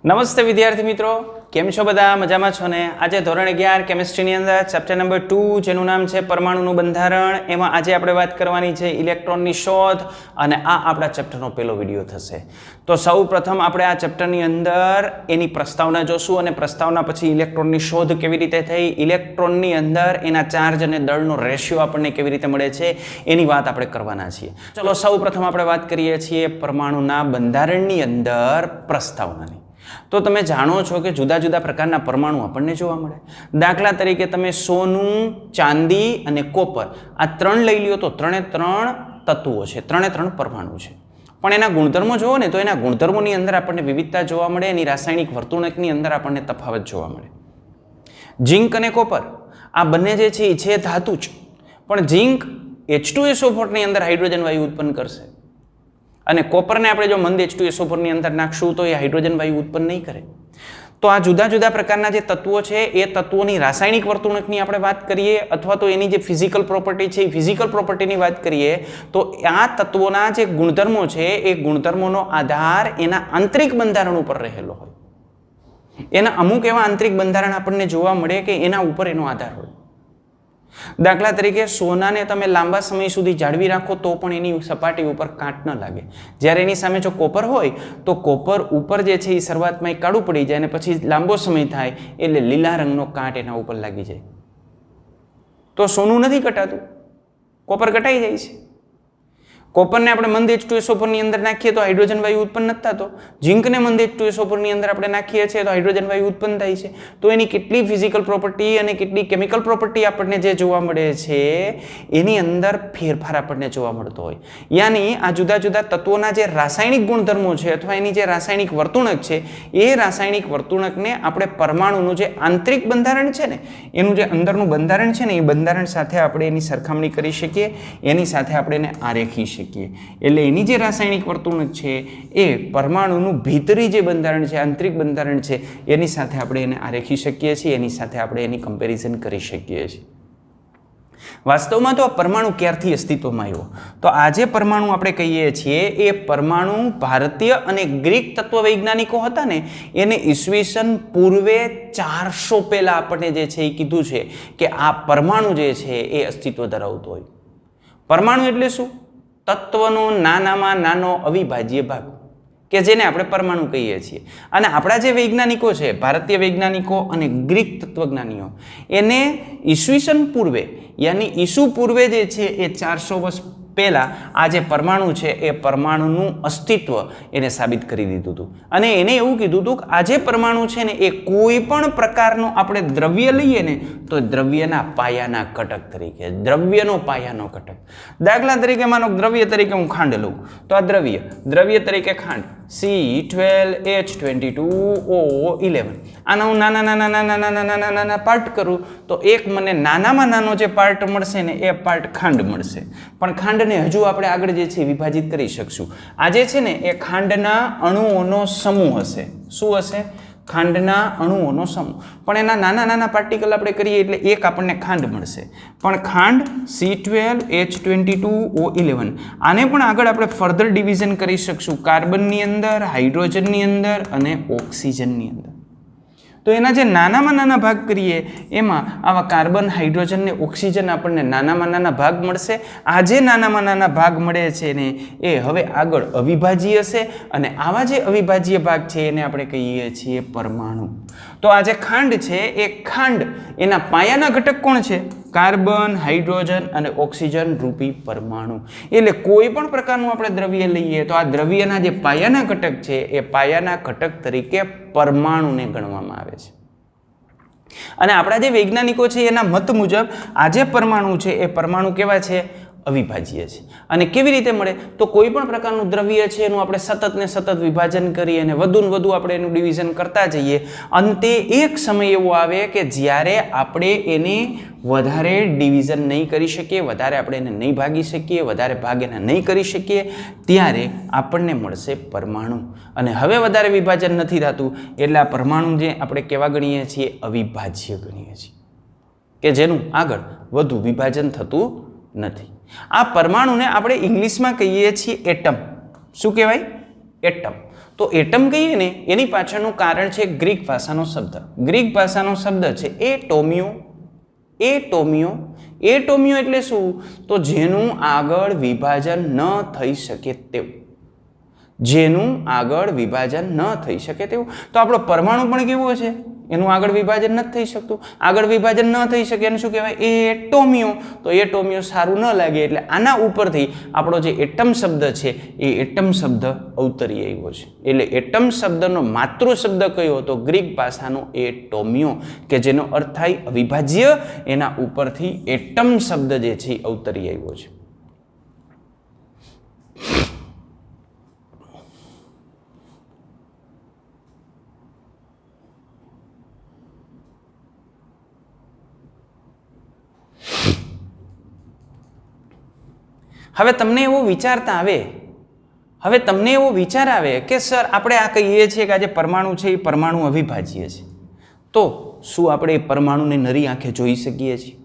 નમસ્તે વિદ્યાર્થી મિત્રો, કેમ છો બધા? મજામાં છો ને? આજે ધોરણ 11 કેમિસ્ટ્રીની અંદર ચેપ્ટર નંબર 2 જેનું નામ છે પરમાણુનું બંધારણ, એમાં આજે આપણે વાત કરવાની છે ઇલેક્ટ્રોનની શોધ અને આ આપણા ચેપ્ટરનો પહેલો વિડીયો થશે. તો સૌ પ્રથમ આપણે આ ચેપ્ટરની અંદર એની પ્રસ્તાવના જોશું અને પ્રસ્તાવના પછી ઇલેક્ટ્રોનની શોધ કેવી રીતે થઈ, ઇલેક્ટ્રોનની અંદર એના ચાર્જ અને દળનો રેશિયો આપણને કેવી રીતે મળે છે એની વાત આપણે કરવાના છીએ. ચલો સૌ પ્રથમ આપણે વાત કરીએ છીએ પરમાણુના બંધારણની અંદર પ્રસ્તાવનાની. તો તમે જાણો છો કે જુદા જુદા પ્રકારના પરમાણુ આપણને જોવા મળે. દાખલા તરીકે તમે સોનું, ચાંદી અને કોપર આ ત્રણ લઈ લ્યો તો ત્રણે ત્રણ તત્વો છે, ત્રણે ત્રણ પરમાણુ છે. પણ એના ગુણધર્મો જુઓ ને તો એના ગુણધર્મોની અંદર આપણને વિવિધતા જોવા મળે, એની રાસાયણિક વર્તણૂકની અંદર આપણને તફાવત જોવા મળે. ઝીંક અને કોપર આ બંને જે છે એ છે ધાતુ જ, પણ ઝીંક H2SO4 ની અંદર હાઇડ્રોજન વાયુ ઉત્પન્ન કરશે અને કોપરને આપણે જો મંદ H2SO4 ની અંદર નાખશું તો એ હાઇડ્રોજન વાયુ ઉત્પન્ન નહીં કરે. તો આ જુદા જુદા પ્રકારના જે તત્વો છે એ તત્વોની રાસાયણિક વર્તણૂકની આપણે વાત કરીએ અથવા તો એની જે ફિઝિકલ પ્રોપર્ટી છે એ ફિઝિકલ પ્રોપર્ટીની વાત કરીએ તો આ તત્વોના જે ગુણધર્મો છે એ ગુણધર્મોનો આધાર એના આંતરિક બંધારણ ઉપર રહેલો હોય. એના અમુક એવા આંતરિક બંધારણ આપણને જોવા મળે કે એના ઉપર એનો આધાર હોય. દાખલા તરીકે સોનાને તમે લાંબા સમય સુધી જાળવી રાખો તો પણ એની સપાટી ઉપર કાંટ ન લાગે. જ્યારે એની સામે જો કોપર હોય તો કોપર ઉપર જે છે એ શરૂઆતમાં કાળું પડી જાય અને પછી લાંબો સમય થાય એટલે લીલા રંગનો કાંટ એના ઉપર લાગી જાય. તો સોનું નથી કટાતું, કોપર કટાઈ જાય છે. કોપરને આપણે મંદ H2SO4 ની અંદર નાખીએ તો હાઇડ્રોજન વાયુ ઉત્પન્ન નથી થતો. ઝીંકને મંદ H2SO4 ની અંદર આપણે નાખીએ છીએ તો હાઇડ્રોજન વાયુ ઉત્પન્ન થાય છે. તો એની કેટલી ફિઝિકલ પ્રોપર્ટી અને કેટલી કેમિકલ પ્રોપર્ટી આપણને જે જોવા મળે છે એની અંદર ફેરફાર આપણને જોવા મળતો હોય. યાની આ જુદા જુદા તત્વોના જે રાસાયણિક ગુણધર્મો છે અથવા એની જે રાસાયણિક વર્તણૂક છે એ રાસાયણિક વર્તણૂકને આપણે પરમાણુનું જે આંતરિક બંધારણ છે ને એનું જે અંદરનું બંધારણ છે ને એ બંધારણ સાથે આપણે એની સરખામણી કરી શકીએ, એની સાથે આપણે એને આરેખી શકીએ. એટલે એની જે રાસાયણિક વર્તણૂક છે એ પરમાણુનું ભીતરી જે બંધારણ છે, આંતરિક બંધારણ છે એની સાથે આપણે એને આરેખી શકીએ છીએ, એની સાથે આપણે એની કમ્પેરિઝન કરી શકીએ છીએ. વાસ્તવમાં તો આ પરમાણુ ક્યારથી અસ્તિત્વમાં આવ્યો? તો આજે પરમાણુ આપણે કહીએ છીએ એ પરમાણુ ભારતીય અને ગ્રીક તત્વવૈજ્ઞાનિકો હતા ને એને ઈસવીસન પૂર્વે 400 પહેલા આપણને જે છે એ કીધું છે કે આ પરમાણુ જે છે એ અસ્તિત્વ ધરાવતો હોય. પરમાણુ એટલે શું? તત્વનો નાનામાં નાનો અવિભાજ્ય ભાગ કે જેને આપણે પરમાણુ કહીએ છીએ. અને આપણા જે વૈજ્ઞાનિકો છે, ભારતીય વૈજ્ઞાનિકો અને ગ્રીક તત્વજ્ઞાનીઓ, એને ઈસવીસન પૂર્વે યાની ઈસુ પૂર્વે જે છે એ 400 વર્ષ પહેલા આ જે પરમાણુ છે એ પરમાણુનું અસ્તિત્વ એને સાબિત કરી દીધું હતું. અને એને એવું કીધું હતું કે આ જે પરમાણુ છે ને એ કોઈ પણ પ્રકારનું આપણે દ્રવ્ય લઈએ ને તો દ્રવ્યના પાયાના ઘટક તરીકે, દ્રવ્યનો પાયાનો ઘટક. દાખલા તરીકે માનો દ્રવ્ય તરીકે હું ખાંડ લઉં તો આ દ્રવ્ય તરીકે ખાંડ C12H22O11 આના હું નાના પાર્ટ કરું તો એક મને નાનામાં નાનો જે પાર્ટ મળશે ને એ પાર્ટ ખાંડ મળશે. પણ ખાંડને હજુ આપણે આગળ જે છે વિભાજિત કરી શકશું. આજે છે ને એ ખાંડના અણુઓનો સમૂહ હશે. શું હશે? ખાંડના અણુઓનો સમૂહ. પણ એના નાના નાના પાર્ટિકલ આપણે કરીએ એટલે એક આપણને ખાંડ મળશે. પણ ખાંડ C12H22O11 આને પણ આગળ આપણે ફર્ધર ડિવિઝન કરી શકશું કાર્બનની અંદર, હાઇડ્રોજનની અંદર અને ઓક્સિજનની અંદર. તો એના જે નાનામાં નાના ભાગ કરીએ એમાં આવા કાર્બન, હાઇડ્રોજન ને ઓક્સિજન આપણને નાનામાં નાના ભાગ મળશે. આ જે નાનામાં નાના ભાગ મળે છે ને એ હવે આગળ અવિભાજ્ય હશે અને આવા જે અવિભાજ્ય ભાગ છે એને આપણે કહીએ છીએ પરમાણુ. તો આ જે ખાંડ છે એ ખાંડ એના પાયાના ઘટક કોણ છે? કાર્બન, હાઇડ્રોજન અને ઓક્સિજન રૂપી પરમાણુ. એટલે કોઈ પણ પ્રકારનું આપણે દ્રવ્ય લઈએ તો આ દ્રવ્યના જે પાયાના ઘટક છે એ પાયાના ઘટક તરીકે પરમાણુને ગણવામાં આવે છે. અને આપણા જે વૈજ્ઞાનિકો છે એના મત મુજબ આ જે પરમાણુ છે એ પરમાણુ કેવા છે? અવિભાજ્ય છે. અને કેવી રીતે મળે? તો કોઈ પણ પ્રકારનું દ્રવ્ય છે એનું આપણે સતત ને સતત વિભાજન કરીએ અને વધુ ને વધુ આપણે એનું ડિવિઝન કરતા જઈએ. અંતે એક સમય એવો આવે કે જ્યારે આપણે એને વધારે ડિવિઝન નહીં કરી શકીએ, વધારે આપણે એને નહીં ભાગી શકીએ, વધારે ભાગ એને નહીં કરી શકીએ, ત્યારે આપણને મળશે પરમાણુ. અને હવે વધારે વિભાજન નથી થતું એટલે આ પરમાણુ જે આપણે કેવા ગણીએ છીએ? અવિભાજ્ય ગણીએ છીએ, કે જેનું આગળ વધુ વિભાજન થતું નથી. આ પરમાણુને આપણે ઇંગ્લિશમાં કહીએ છીએ એટમ. શું કહેવાય? એટમ. તો એટમ કહીએ ને એની પાછળનું કારણ છે ગ્રીક ભાષાનો શબ્દ. ગ્રીક ભાષાનો શબ્દ છે એટોમિયો. એટોમિયો એટોમિયો એટલે શું? તો જેનું આગળ વિભાજન ન થઈ શકે તેવું. જેનું આગળ વિભાજન ન થઈ શકે તેવું. તો આપણો પરમાણુ પણ કેવો છે? એનું આગળ વિભાજન નથી થઈ શકતું. આગળ વિભાજન ન થઈ શકે એને શું કહેવાય? એટોમિયો. તો એટોમિયો સારું ન લાગે એટલે આના ઉપરથી આપણો જે એટમ શબ્દ છે એ એટમ શબ્દ અવતરી આવ્યો છે. એટલે એટમ શબ્દનો માતૃ શબ્દ કયો હતો? ગ્રીક ભાષાનો એટોમિયો, કે જેનો અર્થ થાય અવિભાજ્ય. એના ઉપરથી એટમ શબ્દ જે છે એ અવતરી આવ્યો છે. હવે તમને એવો વિચાર આવે કે સર આપણે આ કહીએ છીએ કે આ જે પરમાણુ છે એ પરમાણુ અવિભાજ્ય છે, તો શું આપણે એ પરમાણુને નરી આંખે જોઈ શકીએ છીએ?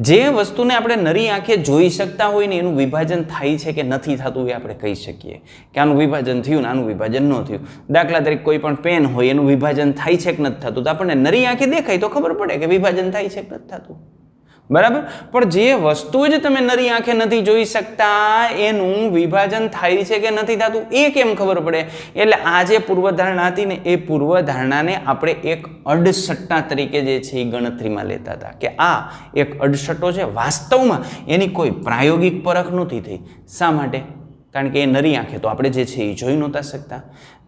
જે વસ્તુને આપણે નરી આંખે જોઈ શકતા હોય ને એનું વિભાજન થાય છે કે નથી થતું એ આપણે કહી શકીએ કે આનું વિભાજન થયું ને આનું વિભાજન ન થયું. દાખલા તરીકે કોઈ પણ પેન હોય એનું વિભાજન થાય છે કે નથી થતું, તો આપણને નરી આંખે દેખાય તો ખબર પડે કે વિભાજન થાય છે કે નથી થતું. બરાબર. પણ જે વસ્તુ જ તમે નરી આંખે નથી જોઈ શકતા એનું વિભાજન થાય છે કે નથી થતું એ કેમ ખબર પડે? એટલે આ જે પૂર્વધારણા હતી ને એ પૂર્વધારણાને આપણે એક અડસટ્ટા તરીકે જે છે એ ગણતરીમાં લેતા હતા કે આ એક અડસટ્ટો છે. વાસ્તવમાં એની કોઈ પ્રાયોગિક પરખ નહોતી થઈ. શા માટે? કારણ કે એ નરી આંખે તો આપણે જે છે એ જોઈ નહોતા શકતા.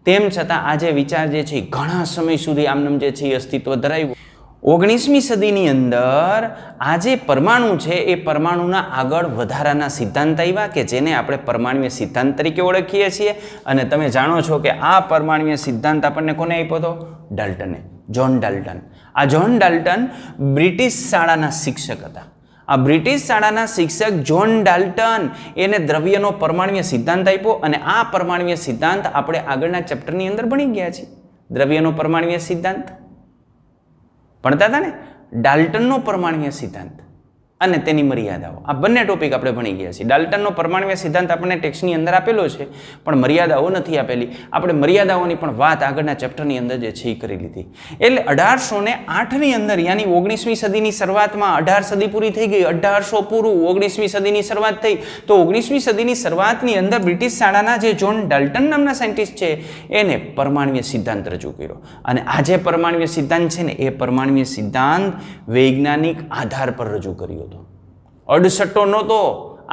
તેમ છતાં આ જે વિચાર જે છે એ ઘણા સમય સુધી આમનામ જે છે એ અસ્તિત્વ ધરાવ્યું. 19મી સદીની અંદર આ જે પરમાણુ છે એ પરમાણુના આગળ વધારાના સિદ્ધાંત આવ્યા કે જેને આપણે પરમાણુય સિદ્ધાંત તરીકે ઓળખીએ છીએ. અને તમે જાણો છો કે આ પરમાણુય સિદ્ધાંત આપણને કોને આપ્યો હતો? ડાલ્ટને, જ્હોન ડાલ્ટન. આ જ્હોન ડાલ્ટન બ્રિટિશ શાળાના શિક્ષક હતા. આ બ્રિટિશ શાળાના શિક્ષક જ્હોન ડાલ્ટન એને દ્રવ્યનો પરમાણુય સિદ્ધાંત આપ્યો અને આ પરમાણુય સિદ્ધાંત આપણે આગળના ચેપ્ટરની અંદર ભણી ગયા છીએ. દ્રવ્યનો પરમાણુય સિદ્ધાંત ભણતા હતા ને, ડાલ્ટનનો પરમાણુય સિદ્ધાંત અને તેની મર્યાદાઓ. આ બંને ટોપિક આપણે ભણી ગયા છીએ. ડાલ્ટનનો પરમાણુય સિદ્ધાંત આપણને ટેક્સ્ટની અંદર આપેલો છે પણ મર્યાદાઓ નથી આપેલી. આપણે મર્યાદાઓની પણ વાત આગળના ચેપ્ટરની અંદર જે છે એ કરી લીધી. એટલે 1808ની અંદર યાની 19મી સદીની શરૂઆતમાં, 18 સદી પૂરી થઈ ગઈ, 1800 પૂરું, 19મી સદીની શરૂઆત થઈ. તો 19મી સદીની શરૂઆતની અંદર બ્રિટિશ શાળાના જે જ્હોન ડાલ્ટન નામના સાયન્ટિસ્ટ છે એને પરમાણુય સિદ્ધાંત રજૂ કર્યો. અને આ જે પરમાણુય સિદ્ધાંત છે ને એ પરમાણુય સિદ્ધાંત વૈજ્ઞાનિક આધાર પર રજૂ કર્યો હતો. અડસટ્ટો નહોતો,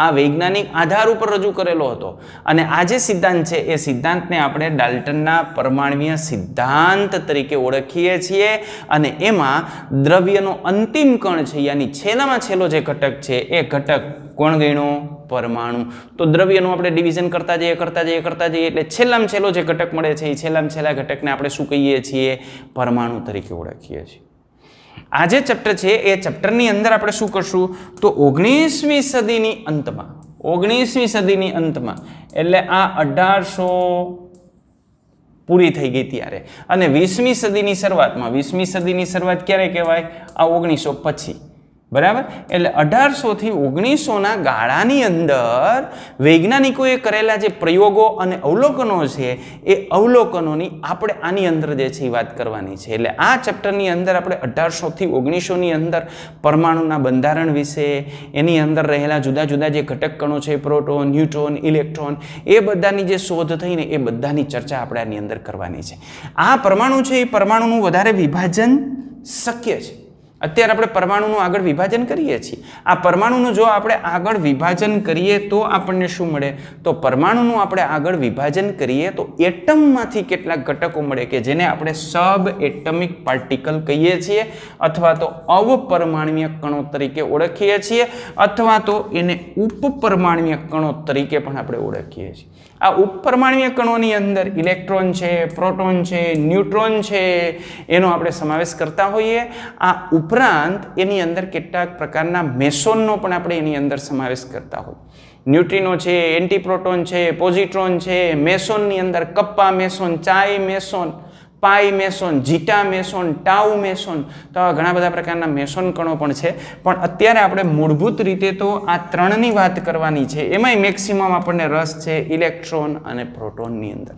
આ વૈજ્ઞાનિક આધાર ઉપર રજૂ કરેલો હતો. અને આ જે સિદ્ધાંત છે એ સિદ્ધાંતને આપણે ડાલ્ટનના પરમાણુય સિદ્ધાંત તરીકે ઓળખીએ છીએ. અને એમાં દ્રવ્યનો અંતિમ કણ છે યાની છેલ્લામાં છેલ્લો જે ઘટક છે એ ઘટક કોણ ગણ્યો? પરમાણુ. તો દ્રવ્યનું આપણે ડિવિઝન કરતા જઈએ એટલે છેલ્લામાં છેલ્લો જે ઘટક મળે છે એ છેલ્લામાં છેલ્લા ઘટકને આપણે શું કહીએ છીએ? પરમાણુ તરીકે ઓળખીએ છીએ. આ જે ચેપ્ટર છે એ ચેપ્ટરની અંદર આપણે શું કરશું? તો 19મી સદીની અંતમાં એટલે આ 1800 પૂરી થઈ ગઈ ત્યારે અને 20મી સદીની શરૂઆતમાં, 20મી સદીની શરૂઆત ક્યારે કહેવાય? આ 1900 પછી. બરાબર. એટલે 1800 થી 1900ના ગાળાની અંદર વૈજ્ઞાનિકોએ કરેલા જે પ્રયોગો અને અવલોકનો છે એ અવલોકનોની આપણે આની અંદર જે છે એ વાત કરવાની છે. એટલે આ ચેપ્ટરની અંદર આપણે 1800 થી 1900ની અંદર પરમાણુના બંધારણ વિશે, એની અંદર રહેલા જુદા જુદા જે ઘટક કણો છે, પ્રોટોન, ન્યુટ્રોન, ઇલેક્ટ્રોન, એ બધાની જે શોધ થઈને એ બધાની ચર્ચા આપણે આની અંદર કરવાની છે. આ પરમાણુ છે એ પરમાણુનું વધારે વિભાજન શક્ય છે. અત્યારે આપણે પરમાણુનું આગળ વિભાજન કરીએ છીએ. આ પરમાણુનું જો આપણે આગળ વિભાજન કરીએ તો આપણને શું મળે? તો પરમાણુનું આપણે આગળ વિભાજન કરીએ તો એટમમાંથી કેટલાક ઘટકો મળે કે જેને આપણે સબ એટમિક પાર્ટિકલ કહીએ છીએ અથવા તો અવપરમાણુય કણો તરીકે ઓળખીએ છીએ અથવા તો એને ઉપપરમાણુય કણો તરીકે પણ આપણે ઓળખીએ છીએ. આ ઉપપરમાણુય કણોની અંદર ઇલેક્ટ્રોન છે, પ્રોટોન છે, ન્યુટ્રોન છે એનો આપણે સમાવેશ કરતા હોઈએ. આ ઉપરાંત એની અંદર કેટલાક પ્રકારના મેસોનનો પણ આપણે એની અંદર સમાવેશ કરતા હોય. ન્યુટ્રિનો છે, એન્ટીપ્રોટોન છે, પોઝિટ્રોન છે, મેસોનની અંદર કપ્પા મેસોન, ચાય મેસોન, પાઈ મેસોન, જીટા મેસોન, ટાઉ મેસોન, તો આવા ઘણા બધા પ્રકારના મેસોન કણો પણ છે. પણ અત્યારે આપણે મૂળભૂત રીતે તો આ ત્રણની વાત કરવાની છે. એમાંય મેક્સિમમ આપણને રસ છે ઇલેક્ટ્રોન અને પ્રોટોનની અંદર.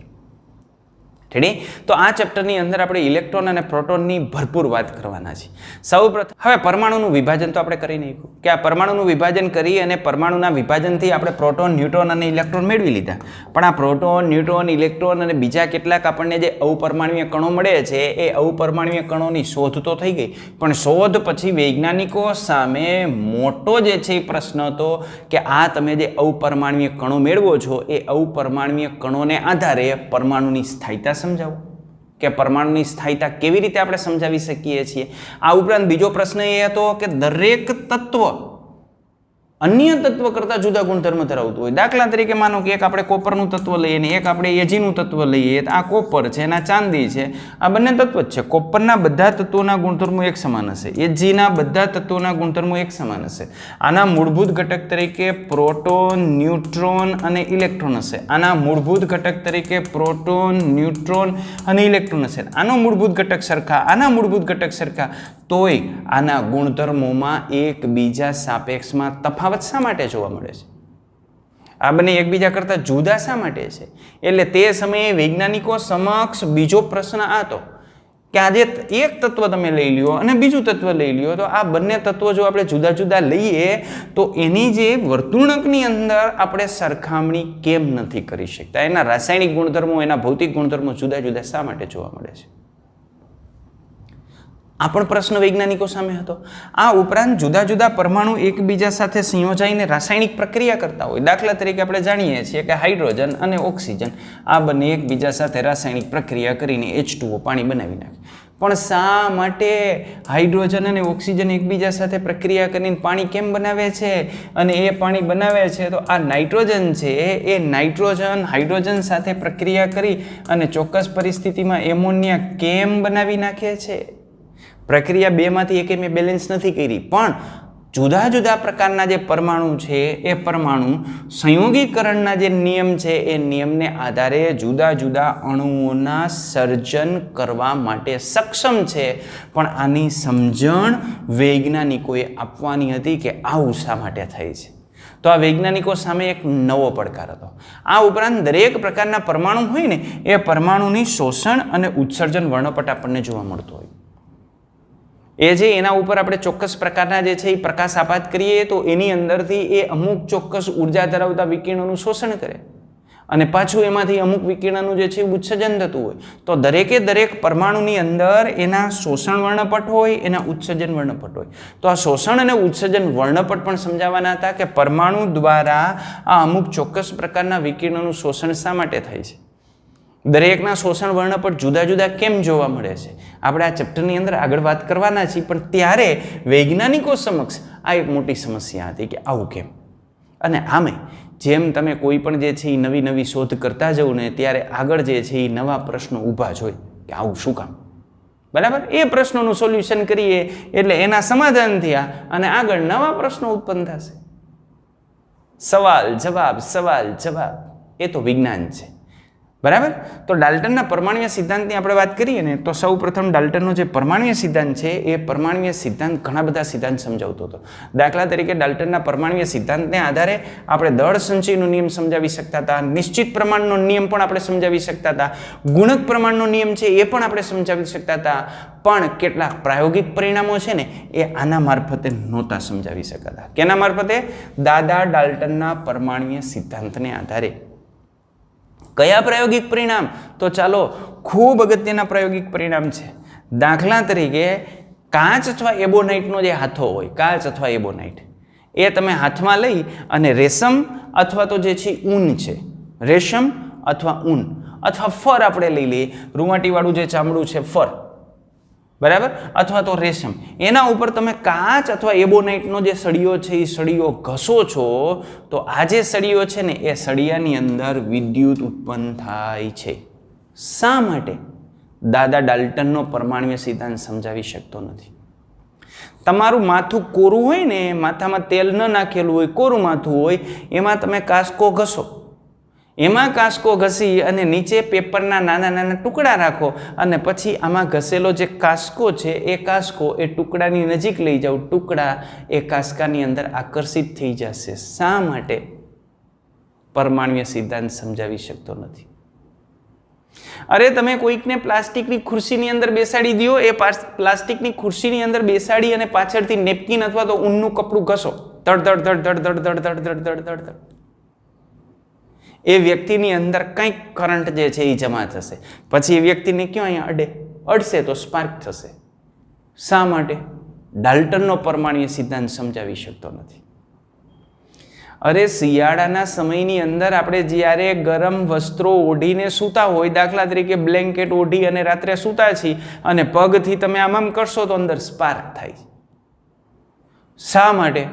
ઠીક. તો આ ચેપ્ટરની અંદર આપણે ઇલેક્ટ્રોન અને પ્રોટોનની ભરપૂર વાત કરવાના છીએ. સૌપ્રથમ હવે પરમાણુનું વિભાજન તો આપણે કરી નાખ્યું કે આ પરમાણુનું વિભાજન કરી અને પરમાણુના વિભાજનથી આપણે પ્રોટોન, ન્યુટ્રોન અને ઇલેક્ટ્રોન મેળવી લીધા. પણ આ પ્રોટોન, ન્યુટ્રોન, ઇલેક્ટ્રોન અને બીજા કેટલાક આપણને જે અવપરમાણુય કણો મળે છે એ અવપરમાણુય કણોની શોધ તો થઈ ગઈ, પણ શોધ પછી વૈજ્ઞાનિકો સામે મોટો જે છે એ પ્રશ્ન હતો કે આ તમે જે અવપરમાણુય કણો મેળવો છો એ અવપરમાણુય કણોને આધારે પરમાણુની સ્થાયીતા સમજાવો કે પરમાણુની સ્થાયીતા કેવી રીતે આપણે સમજાવી શકીએ છીએ. આ ઉપરાંત બીજો પ્રશ્ન એ હતો કે દરેક તત્વ અન્ય તત્વ કરતાં જુદા ગુણધર્મ ધરાવતું હોય. દાખલા તરીકે માનો કે એક આપણે કોપરનું તત્વ લઈએ ને એક આપણે એજીનું તત્વ લઈએ. આ કોપર છે અને આ ચાંદી છે, આ બંને તત્વ જ છે. કોપરના બધા તત્વોના ગુણધર્મો એક સમાન હશે, એજીના બધા તત્વોના ગુણધર્મો એક સમાન હશે. આના મૂળભૂત ઘટક તરીકે પ્રોટોન, ન્યુટ્રોન અને ઇલેક્ટ્રોન હશે. આના મૂળભૂત ઘટક તરીકે પ્રોટોન, ન્યુટ્રોન અને ઇલેક્ટ્રોન હશે. આનો મૂળભૂત ઘટક સરખા, આના મૂળભૂત ઘટક સરખા, તોય આના ગુણધર્મોમાં એકબીજા સાપેક્ષમાં તફાવત શા માટે જોવા મળે છે? આ બંને એકબીજા કરતાં જુદા શા માટે છે? એટલે તે સમયે વૈજ્ઞાનિકો સમક્ષ બીજો પ્રશ્ન આ હતો કે આજે એક તત્વ તમે લઈ લ્યો અને બીજું તત્વ લઈ લ્યો, તો આ બંને તત્વો જો આપણે જુદા જુદા લઈએ તો એની જે વર્તુણકની અંદર આપણે સરખામણી કેમ નથી કરી શકતા? એના રાસાયણિક ગુણધર્મો, એના ભૌતિક ગુણધર્મો જુદા જુદા શા માટે જોવા મળે છે? આ પણ પ્રશ્ન વૈજ્ઞાનિકો સામે હતો. આ ઉપરાંત જુદા જુદા પરમાણુ એકબીજા સાથે સંયોજાઈને રાસાયણિક પ્રક્રિયા કરતા હોય. દાખલા તરીકે આપણે જાણીએ છીએ કે હાઇડ્રોજન અને ઓક્સિજન આ બંને એકબીજા સાથે રાસાયણિક પ્રક્રિયા કરીને H2O પાણી બનાવી નાખે. પણ શા માટે હાઇડ્રોજન અને ઓક્સિજન એકબીજા સાથે પ્રક્રિયા કરીને પાણી કેમ બનાવે છે? અને એ પાણી બનાવે છે તો આ નાઇટ્રોજન છે એ નાઇટ્રોજન હાઇડ્રોજન સાથે પ્રક્રિયા કરી અને ચોક્કસ પરિસ્થિતિમાં એમોનિયા કેમ બનાવી નાખે છે? પ્રક્રિયા બેમાંથી એકે મેં બેલેન્સ નથી કરી, પણ જુદા જુદા પ્રકારના જે પરમાણુ છે એ પરમાણુ સંયોગીકરણના જે નિયમ છે એ નિયમને આધારે જુદા જુદા અણુઓના સર્જન કરવા માટે સક્ષમ છે. પણ આની સમજણ વૈજ્ઞાનિકોએ આપવાની હતી કે આવું શા માટે થાય છે. તો આ વૈજ્ઞાનિકો સામે એક નવો પડકાર હતો. આ ઉપરાંત દરેક પ્રકારના પરમાણુ હોય ને એ પરમાણુની શોષણ અને ઉત્સર્જન વર્ણપટ આપણને જોવા મળતો હોય. એ જે એના ઉપર આપણે ચોક્કસ પ્રકારના જે છે એ પ્રકાશ આપાત કરીએ તો એની અંદરથી એ અમુક ચોક્કસ ઉર્જા ધરાવતા વિકિરણોનું શોષણ કરે અને પાછું એમાંથી અમુક વિકિરણનું જે છે ઉત્સર્જન થતું હોય. તો દરેકે દરેક પરમાણુની અંદર એના શોષણ વર્ણપટ હોય, એના ઉત્સર્જન વર્ણપટ હોય. તો આ શોષણ અને ઉત્સર્જન વર્ણપટ પણ સમજાવવાના હતા કે પરમાણુ દ્વારા આ અમુક ચોક્કસ પ્રકારના વિકિરણોનું શોષણ શા માટે થાય છે, દરેકના શોષણ વર્ણપટ જુદા જુદા કેમ જોવા મળે છે. આપણે આ ચેપ્ટરની અંદર આગળ વાત કરવાના છીએ, પણ ત્યારે વૈજ્ઞાનિકો સમક્ષ આ એક મોટી સમસ્યા હતી કે આવું કેમ. અને આમે જેમ તમે કોઈ પણ જે છે એ નવી નવી શોધ કરતા જાઓ ને ત્યારે આગળ જે છે એ નવા પ્રશ્નો ઊભા જ હોય કે આવું શું કામ. બરાબર, એ પ્રશ્નોનું સોલ્યુશન કરીએ એટલે એના સમાધાન થયા અને આગળ નવા પ્રશ્નો ઉત્પન્ન થશે. સવાલ જવાબ એ તો વિજ્ઞાન છે. બરાબર. તો ડાલ્ટનના પરમાણુય સિદ્ધાંતની આપણે વાત કરીએ ને તો સૌ પ્રથમ ડાલ્ટનનો જે પરમાણુય સિદ્ધાંત છે એ પરમાણુય સિદ્ધાંત ઘણા બધા સિદ્ધાંત સમજાવતો હતો. દાખલા તરીકે ડાલ્ટનના પરમાણુય સિદ્ધાંતને આધારે આપણે દળ સંચયનો નિયમ સમજાવી શકતા હતા, નિશ્ચિત પ્રમાણનો નિયમ પણ આપણે સમજાવી શકતા હતા, ગુણક પ્રમાણનો નિયમ છે એ પણ આપણે સમજાવી શકતા હતા. પણ કેટલાક પ્રાયોગિક પરિણામો છે ને એ આના મારફતે નહોતા સમજાવી શકાતા. કેના મારફતે? દાદા ડાલ્ટનના પરમાણુય સિદ્ધાંતને આધારે. કયા પ્રાયોગિક પરિણામ? તો ચાલો ખૂબ અગત્યના પ્રાયોગિક પરિણામ છે. દાખલા તરીકે કાચ અથવા એબોનાઇટનો જે હાથો હોય, કાચ અથવા એબોનાઇટ, એ તમે હાથમાં લઈ અને રેશમ અથવા તો જે છે ઊન છે, રેશમ અથવા ઊન અથવા ફર આપણે લઈ લઈએ, રૂંવાટીવાળું જે ચામડું છે ફર, બરાબર, અથવા તો રેશમ, એના ઉપર તમે કાચ અથવા એબોનાઇટનો જે સળિયો છે એ સળિયો ઘસો છો તો આ જે સળિયો છે ને એ સળિયાની અંદર વિદ્યુત ઉત્પન્ન થાય છે. શા માટે? દાદા ડાલ્ટનનો પરમાણુય સિદ્ધાંત સમજાવી શકતો નથી. તમારું માથું કોરું હોય ને, માથામાં તેલ ન નાખેલું હોય, કોરું માથું હોય, એમાં તમે કાસ્કો ઘસો, એમાં કાસ્કો ઘસી અને નીચે પેપરના નાના નાના ટુકડા રાખો અને પછી આમાં ઘસેલો જે કાસ્કો છે એ કાસ્કો એ ટુકડાની નજીક લઈ જાઓ, ટુકડા એ કાસ્કાની અંદર આકર્ષિત થઈ જશે. શા માટે? પરમાણુય સિદ્ધાંત સમજાવી શકતો નથી. અરે તમે કોઈકને પ્લાસ્ટિકની ખુરશીની અંદર બેસાડી દો, એ પ્લાસ્ટિકની ખુરશીની અંદર બેસાડી અને પાછળથી નેપકિન અથવા તો ઊનનું કપડું ઘસો, ધડ ધડ ધડ ધડ ધડ ધડ ધડ ધડ ધડ ધડ, એ વ્યક્તિની અંદર કંઈક કરંટ જે છે એ જમા થશે. પછી એ વ્યક્તિને ક્યાં અહીંયા અડશે તો સ્પાર્ક થશે. શા માટે? ડાલ્ટનનો પરમાણ્વીય સિદ્ધાંત સમજાવી શકતો નથી. અરે શિયાળાના સમયની અંદર આપણે જ્યારે ગરમ વસ્ત્રો ઓઢીને સૂતા હોય, દાખલા તરીકે બ્લેન્કેટ ઓઢી અને રાત્રે સૂતા છીએ અને પગથી તમે આમ કરશો તો અંદર સ્પાર્ક થાય. શા માટે?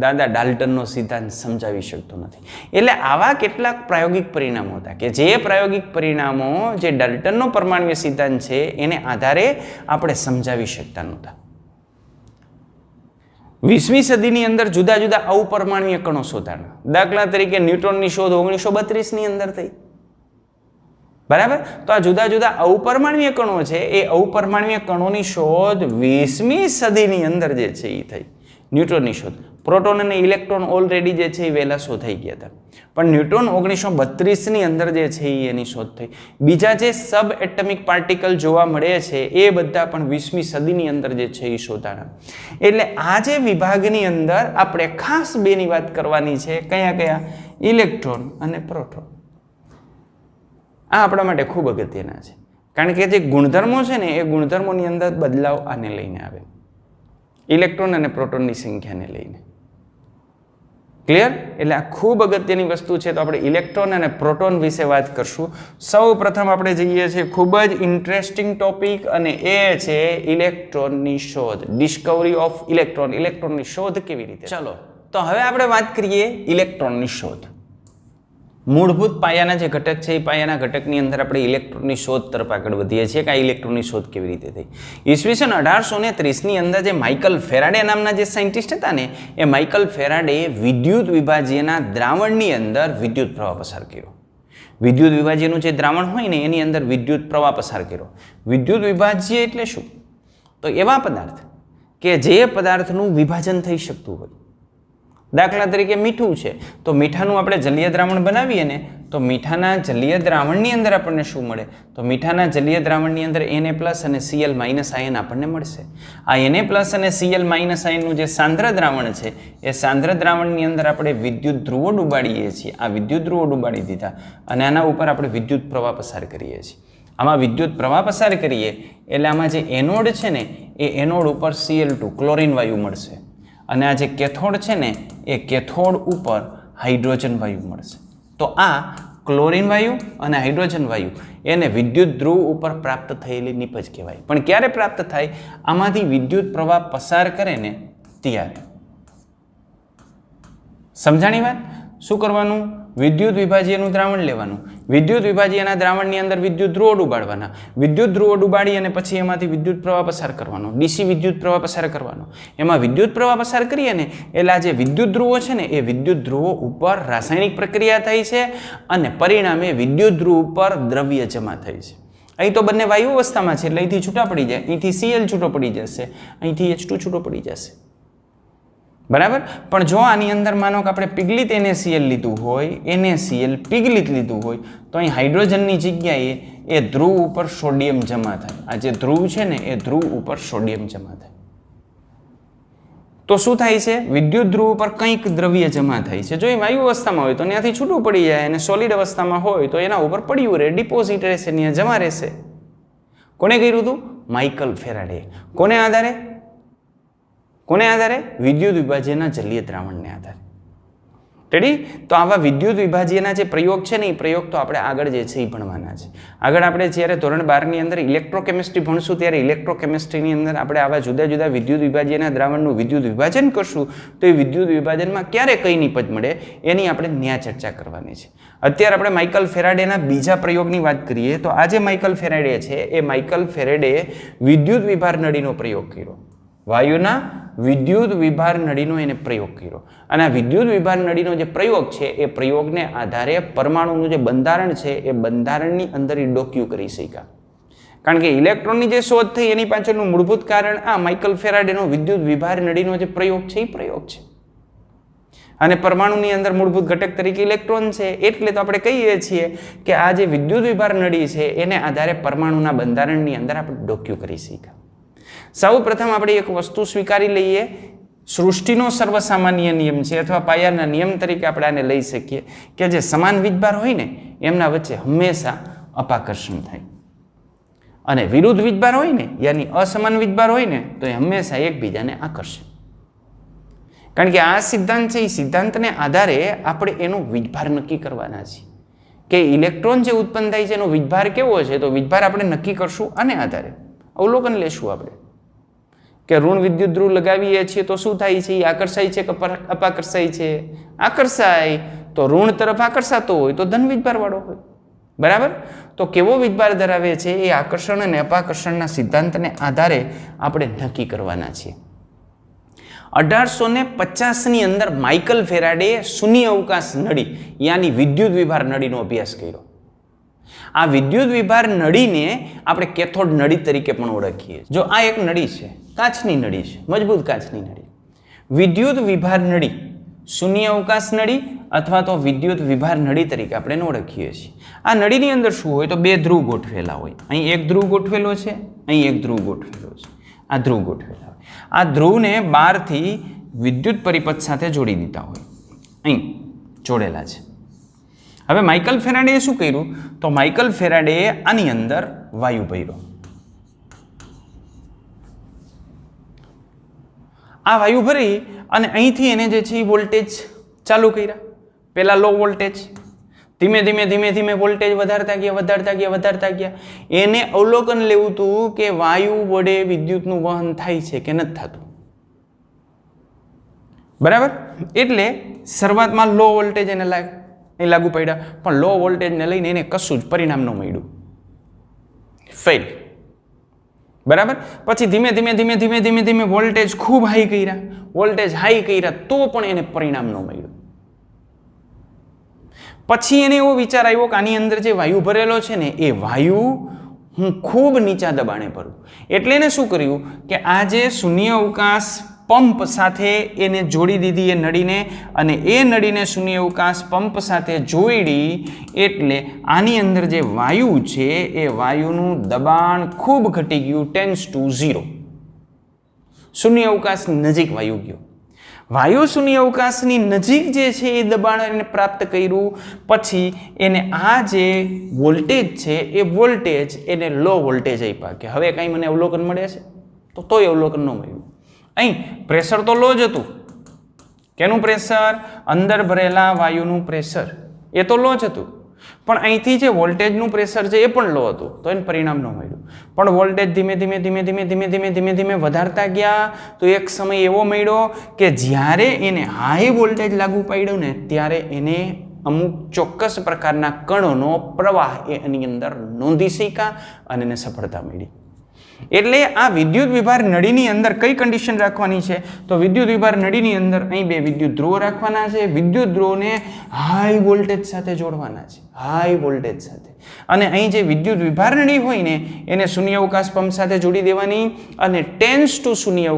દાદા ડાલ્ટનનો સિદ્ધાંત સમજાવી શકતો નથી. એટલે આવા કેટલાક પ્રાયોગિક પરિણામો હતા કે જે પ્રાયોગિક પરિણામો જે ડાલ્ટનનો પરમાણ્વીય સિદ્ધાંત છે એને આધારે આપણે સમજાવી શકતા નહોતા. 20મી સદીની અંદર જુદા જુદા અવપરમાણ્વીય કણો શોધાણા. દાખલા તરીકે ન્યુટ્રોનની શોધ 1932ની અંદર થઈ. બરાબર? તો આ જુદા જુદા અવપરમાણ્વીય કણો છે, એ અવપરમાણ્વીય કણોની શોધ 20મી સદીની અંદર જે છે એ થઈ. ન્યુટ્રોનની શોધ, પ્રોટોન અને ઇલેક્ટ્રોન ઓલરેડી જે છે એ વહેલા શોધાઈ ગયા હતા, પણ ન્યુટ્રોન 1932ની અંદર જે છે એ એની શોધ થઈ. બીજા જે સબ એટમિક પાર્ટિકલ જોવા મળે છે એ બધા પણ 20મી સદીની અંદર જે છે એ શોધાણા. એટલે આ જે વિભાગની અંદર આપણે ખાસ બેની વાત કરવાની છે. કયા કયા? ઇલેક્ટ્રોન અને પ્રોટોન. આ આપણા માટે ખૂબ અગત્યના છે, કારણ કે જે ગુણધર્મો છે ને એ ગુણધર્મોની અંદર બદલાવ આને લઈને આવે, ઇલેક્ટ્રોન અને પ્રોટોનની સંખ્યાને લઈને. ક્લિયર? એટલે આ ખૂબ અગત્યની વસ્તુ છે. તો આપણે ઇલેક્ટ્રોન અને પ્રોટોન વિશે વાત કરશું. સૌ પ્રથમ આપણે જઈએ છીએ ખૂબ જ ઇન્ટરેસ્ટિંગ ટોપિક, અને એ છે ઇલેક્ટ્રોનની શોધ, ડિસ્કવરી ઓફ ઇલેક્ટ્રોન. ઇલેક્ટ્રોનની શોધ કેવી રીતે? ચલો, તો હવે આપણે વાત કરીએ ઇલેક્ટ્રોનની શોધ. મૂળભૂત પાયાના જે ઘટક છે એ પાયાના ઘટકની અંદર આપણે ઇલેક્ટ્રોનની શોધ તરફ આગળ વધીએ છીએ કે આ ઇલેક્ટ્રોનની શોધ કેવી રીતે થઈ. ઈસવીસન 1830ની અંદર જે માઇકલ ફેરાડે નામના જે સાયન્ટિસ્ટ હતા ને, એ માઇકલ ફેરાડે વિદ્યુત વિભાજ્યના દ્રાવણની અંદર વિદ્યુત પ્રવાહ પસાર કર્યો. વિદ્યુત વિભાજ્યનું જે દ્રાવણ હોય ને એની અંદર વિદ્યુત પ્રવાહ પસાર કર્યો. વિદ્યુત વિભાજ્ય એટલે શું? તો એવા પદાર્થ કે જે પદાર્થનું વિભાજન થઈ શકતું હોય. દાખલા તરીકે મીઠું છે, તો મીઠાનું આપણે જલીય દ્રાવણ બનાવીએ ને, તો મીઠાના જલીય દ્રાવણની અંદર આપણને શું મળે? તો મીઠાના જલીય દ્રાવણની અંદર Na+ અને Cl- આયન આપણને મળશે. આ Na+ અને Cl- આયનનું જે સાંદ્ર દ્રાવણ છે એ સાંદ્ર દ્રાવણની અંદર આપણે વિદ્યુત ધ્રુવો ડૂબાડીએ છીએ. આ વિદ્યુત ધ્રુવો ડૂબાડી દીધા અને આના ઉપર આપણે વિદ્યુત પ્રવાહ પસાર કરીએ છીએ. આમાં વિદ્યુત પ્રવાહ પસાર કરીએ એટલે આમાં જે એનોડ છે ને એ એનોડ ઉપર Cl2 ક્લોરીન વાયુ મળશે, અને આ જે કેથોડ છે ને એ કેથોડ ઉપર હાઇડ્રોજન વાયુ મળશે. તો આ ક્લોરીન વાયુ અને હાઇડ્રોજન વાયુ એને વિદ્યુત ધ્રુવ ઉપર પ્રાપ્ત થયેલી નીપજ કહેવાય. પણ ક્યારે પ્રાપ્ત થાય? આમાંથી વિદ્યુત પ્રવાહ પસાર કરે ને ત્યારે. સમજાણી વાત? શું કરવાનું? વિદ્યુત વિભાજ્યનું દ્રાવણ લેવાનું, વિદ્યુત વિભાજ્યના દ્રાવણની અંદર વિદ્યુત ધ્રુવો ડૂબાડવાના, વિદ્યુત ધ્રુવો ડૂબાડી અને પછી એમાંથી વિદ્યુત પ્રવાહ પસાર કરવાનો, ડીસી વિદ્યુત પ્રવાહ પસાર કરવાનો. એમાં વિદ્યુત પ્રવાહ પસાર કરીએ ને એટલે આ જે વિદ્યુત ધ્રુવો છે ને એ વિદ્યુત ધ્રુવો ઉપર રાસાયણિક પ્રક્રિયા થઈ છે અને પરિણામે વિદ્યુત ધ્રુવ ઉપર દ્રવ્ય જમા થઈ છે. અહીં તો બંને વાયુ અવસ્થામાં છે એટલે અહીંથી છૂટા પડી જાય, અહીંથી Cl છૂટો પડી જશે, અહીંથી H2 છૂટો પડી જશે. બરાબર? પણ જો આની અંદર માનો કે આપણે પિગલિત NaCl લીધું હોય, NaCl પિગલિત લીધું હોય, તો અહીં હાઇડ્રોજનની જગ્યાએ એ ધ્રુવ ઉપર સોડિયમ જમા થાય. આ જે ધ્રુવ છે ને એ ધ્રુવ ઉપર સોડિયમ જમા થાય. તો શું થાય છે? વિદ્યુત ધ્રુવ ઉપર કંઈક દ્રવ્ય જમા થાય છે. જો એ વાયુ અવસ્થામાં હોય તો ત્યાંથી છૂટું પડી જાય, અને સોલિડ અવસ્થામાં હોય તો એના ઉપર પડ્યું રહે, ડિપોઝિટ રહેશે, ત્યાં જમા રહેશે. કોને કર્યું હતું? Michael Faraday. કોને આધારે? કોને આધારે? વિદ્યુત વિભાજ્યના જલીય દ્રાવણને આધારે. રેડી? તો આવા વિદ્યુત વિભાજ્યના જે પ્રયોગ છે ને એ પ્રયોગ તો આપણે આગળ જે છે એ ભણવાના છે. આગળ આપણે જ્યારે ધોરણ 12ની અંદર ઇલેક્ટ્રોકેમિસ્ટ્રી ભણશું ત્યારે ઇલેક્ટ્રોકેમિસ્ટ્રીની અંદર આપણે આવા જુદા જુદા વિદ્યુત વિભાજ્યના દ્રાવણનું વિદ્યુત વિભાજન કરશું તો એ વિદ્યુત વિભાજનમાં ક્યારે કઈ નીપજ મળે એની આપણે ન્યા ચર્ચા કરવાની છે. અત્યારે આપણે માઇકલ ફેરાડેના બીજા પ્રયોગની વાત કરીએ તો આ જે માઇકલ ફેરાડે છે એ માઇકલ ફેરાડે વિદ્યુત વિભાર નળીનો પ્રયોગ કર્યો. વાયુના વિદ્યુત વિભાર નળીનો એને પ્રયોગ કર્યો, અને આ વિદ્યુત વિભાર નળીનો જે પ્રયોગ છે એ પ્રયોગને આધારે પરમાણુનું જે બંધારણ છે એ બંધારણની અંદર એ ડોક્યુ કરી શક્યા. કારણ કે ઇલેક્ટ્રોનની જે શોધ થઈ એની પાછળનું મૂળભૂત કારણ આ માઇકલ ફેરાડેનો વિદ્યુત વિભાર નળીનો જે પ્રયોગ છે એ પ્રયોગ છે. અને પરમાણુની અંદર મૂળભૂત ઘટક તરીકે ઇલેક્ટ્રોન છે. એટલે તો આપણે કહીએ છીએ કે આ જે વિદ્યુત વિભાર નળી છે એને આધારે પરમાણુના બંધારણની અંદર આપણે ડોક્યુ કરી શીખ્યા. સૌ પ્રથમ આપણે એક વસ્તુ સ્વીકારી લઈએ, સૃષ્ટિનો સર્વસામાન્ય નિયમ છે અથવા પાયાના નિયમ તરીકે આપણે આને લઈ શકીએ કે જે સમાન વીજભાર હોય ને એમના વચ્ચે હંમેશા અપાકર્ષણ થાય, અને વિરુદ્ધ વીજભાર હોય ને યાની અસમાન વીજભાર હોય ને તો એ હંમેશા એકબીજાને આકર્ષે. કારણ કે આ સિદ્ધાંત છે એ સિદ્ધાંતને આધારે આપણે એનો વીજભાર નક્કી કરવાના છીએ કે ઇલેક્ટ્રોન જે ઉત્પન્ન થાય છે એનો વીજભાર કેવો છે. તો વીજભાર આપણે નક્કી કરશું આને આધારે. અવલોકન લેશું આપણે કે ઋણ વિદ્યુત ધ્રુવ લગાવીએ છીએ તો શું થાય છે, એ આકર્ષાય છે કે અપાકર્ષાય છે. આકર્ષાય તો ઋણ તરફ આકર્ષાતો હોય તો ધન વીજભાર વાળો હોય. બરાબર. તો કેવો વીજભાર ધરાવે છે એ આકર્ષણ અને અપાકર્ષણના સિદ્ધાંતને આધારે આપણે નક્કી કરવાના છીએ. 1850ની અંદર માઇકલ ફેરાડે શૂન્ય અવકાશ નળી યાની વિદ્યુત વિભાર નળીનો અભ્યાસ કર્યો. આ વિદ્યુત વિભાર નળીને આપણે કેથોડ નળી તરીકે પણ ઓળખીએ. જો આ એક નળી છે, કાચની નળી છે, મજબૂત કાચની નળી. વિદ્યુત વિભાર નળી શૂન્ય અવકાશ નળી અથવા તો વિદ્યુત વિભાર નળી તરીકે આપણે ઓળખીએ છીએ. આ નળીની અંદર શું હોય તો બે ધ્રુવ ગોઠવેલા હોય. અહીં એક ધ્રુવ ગોઠવેલો છે, અહીં એક ધ્રુવ ગોઠવેલો છે. આ ધ્રુવ ગોઠવેલા હોય. આ ધ્રુવને બહારથી વિદ્યુત પરિપથ સાથે જોડી દીધા હોય, અહીં જોડેલા છે. હવે માઇકલ ફેરાડેએ શું કર્યું તો માઇકલ ફેરાડેએ આની અંદર વાયુ ભર્યો. આ વાયુ ભરી અને અહીંથી એને જે છે એ વોલ્ટેજ ચાલુ કર્યા. પહેલાં લો વોલ્ટેજ, ધીમે ધીમે ધીમે ધીમે વોલ્ટેજ વધારતા ગયા. એને અવલોકન લેવું હતું કે વાયુ વડે વિદ્યુતનું વહન થાય છે કે નથી થતું. બરાબર. એટલે શરૂઆતમાં લો વોલ્ટેજ એને લાગુ પડ્યા, પણ લો વોલ્ટેજને લઈને એને કશું જ પરિણામ ન મળ્યું, ફેલ. બરાબર. પછી ધીમે ધીમે વોલ્ટેજ ખૂબ હાઈ કર્યા, તો પણ એને પરિણામ ન મળ્યું. પછી એને એવો વિચાર આવ્યો કે આની અંદર જે વાયુ ભરેલો છે ને એ વાયુ હું ખૂબ નીચા દબાણે ભરું. એટલે એને શું કર્યું કે આ જે શૂન્ય અવકાશ પંપ સાથે એને જોડી દીધી એ નળીને, અને એ નળીને શૂન્ય અવકાશ પંપ સાથે જોડી એટલે આની અંદર જે વાયુ છે એ વાયુનું દબાણ ખૂબ ઘટી ગયું, ટેન્ડ્સ ટુ 0. શૂન્ય અવકાશની નજીક વાયુ ગયો. વાયુ શૂન્ય અવકાશની નજીક જે છે એ દબાણ એને પ્રાપ્ત કર્યું. પછી એને આ જે વોલ્ટેજ છે એ વોલ્ટેજ એને લો વોલ્ટેજ આપ્યા કે હવે કાંઈ મને અવલોકન મળે છે તો તોય અવલોકન ન મળ્યું. અહીં પ્રેશર તો લો જ હતું. કેનું પ્રેશર? અંદર ભરેલા વાયુનું પ્રેશર એ તો લો જ હતું, પણ અહીંથી જે વોલ્ટેજનું પ્રેશર છે એ પણ લો હતું, તો એને પરિણામ ન મળ્યું. પણ વોલ્ટેજ ધીમે ધીમે વધારતા ગયા તો એક સમય એવો મળ્યો કે જ્યારે એને હાઈ વોલ્ટેજ લાગુ પાડ્યું ને ત્યારે એને અમુક ચોક્કસ પ્રકારના કણોનો પ્રવાહ એની અંદર નોંધી શક્યા અને એને સફળતા મળી. એટલે આ વિદ્યુત વિભાર નળીની અંદર કઈ કન્ડિશન રાખવાની છે તો વિદ્યુત વિભાર નળીની અંદર અહીં બે વિદ્યુત ધ્રુવો રાખવાના છે. વિદ્યુત ધ્રુવોને હાઈ વોલ્ટેજ સાથે જોડવાના છે, હાઈ વોલ્ટેજ સાથે. અને અહીં જે વિદ્યુત વિભાર નળી હોય ને એને શૂન્ય અવકાશ પંપ સાથે જોડી દેવાની અને ટેન્ડ્સ ટુ શૂન્ય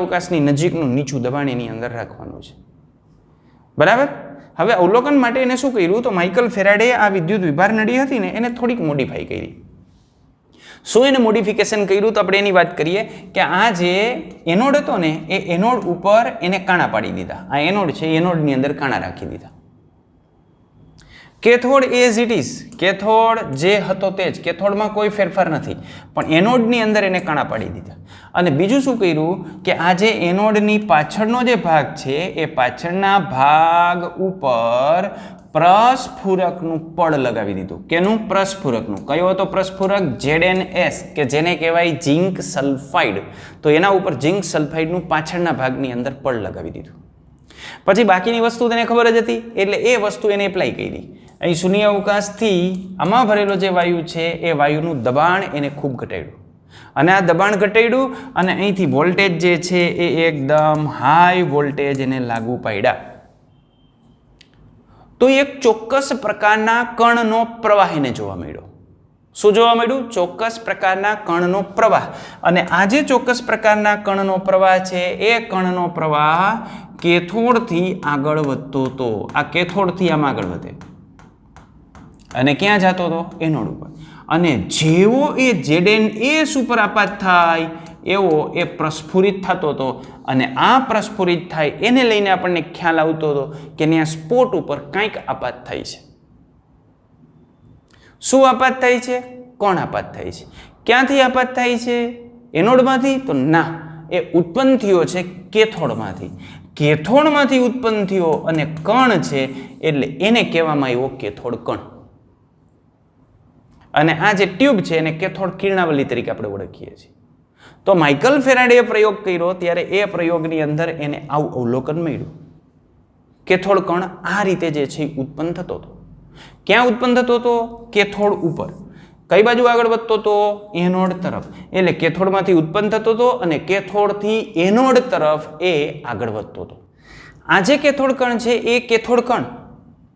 અવકાશની નજીકનું નીચું દબાણ એની અંદર રાખવાનું છે. બરાબર. હવે અવલોકન માટે એને શું કર્યું તો માઇકલ ફેરાડે આ વિદ્યુત વિભાર નળી હતી ને એને થોડીક મોડિફાઈ કરી. શું એને મોડિફિકેશન કર્યું તો આપણે એની વાત કરીએ કે આ જે એનોડ હતો ને એ એનોડ ઉપર એને કાણા પાડી દીધા. આ એનોડ છે, એનોડની અંદર કાણા રાખી દીધા. Cathode as it is, cathode જે હતો તે જ, કેથોડમાં કોઈ ફેરફાર નથી, પણ એનોડની અંદર એને કાણા પાડી દીધા. અને બીજું શું કર્યું કે આ જે એનોડની પાછળનો જે ભાગ છે એ પાછળના ભાગ ઉપર પ્રસ્ફુરકનું પડ લગાવી દીધું. કેનું? પ્રસ્ફુરકનું. કયો હતો પ્રસ્ફુરક? ZnS, કે જેને કહેવાય ઝિંક સલ્ફાઇડ. તો એના ઉપર ઝિંક સલ્ફાઇડનું પાછળના ભાગની અંદર પડ લગાવી દીધું. પછી બાકીની વસ્તુ તેને ખબર જ હતી એટલે એ વસ્તુ એને એપ્લાય કરી. અહીં શૂન્ય અવકાશથી આમાં ભરેલો જે વાયુ છે એ વાયુનું દબાણ એને ખૂબ ઘટાડ્યું, અને આ દબાણ ઘટાડ્યું અને અહીંથી વોલ્ટેજ જે છે એ એકદમ હાઈ વોલ્ટેજ એને લાગુ પાડ્યા. તો એક ચોક્કસ પ્રકારના કણનો પ્રવાહ એને જોવા મળ્યો. શું જોવા મળ્યું? ચોક્કસ પ્રકારના કણનો પ્રવાહ. અને આ જે ચોક્કસ પ્રકારના કણનો પ્રવાહ છે એ કણનો પ્રવાહ કેથોડથી આગળ વધતો હતો, આ કેથોડથી આમ આગળ વધે અને ક્યાં જતો હતો? એનોડ ઉપર. અને જેવો એ ZnS ઉપર આપાત થાય એવો એ પ્રસ્ફુરિત થતો હતો અને આ પ્રસ્ફુરિત થાય એને લઈને આપણને ખ્યાલ આવતો હતો કે ત્યાં સ્પોટ ઉપર કંઈક આપાત થાય છે. શું આપાત થાય છે? કોણ આપાત થાય છે? ક્યાંથી આપાત થાય છે? એનોડમાંથી? તો ના, એ ઉત્પન્ન થયો છે કેથોડમાંથી. કેથોડમાંથી ઉત્પન્ન થયો અને કણ છે એટલે એને કહેવામાં આવ્યો કેથોડ કણ. અને આ જે ટ્યુબ છે એને કેથોડ કિરણાવલી તરીકે આપણે ઓળખીએ છીએ. તો માઇકલ ફેરાડેએ પ્રયોગ કર્યો ત્યારે એ પ્રયોગની અંદર એને આવું અવલોકન મળ્યું. કેથોડ કણ આ રીતે જે છે ઉત્પન્ન થતો હતો. ક્યાં ઉત્પન્ન થતો હતો? કેથોડ ઉપર. કઈ બાજુ આગળ વધતો હતો? એનોડ તરફ. એટલે કેથોડમાંથી ઉત્પન્ન થતો હતો અને કેથોડથી એનોડ તરફ એ આગળ વધતો હતો. આ જે કેથોડ કણ છે એ કેથોડ કણ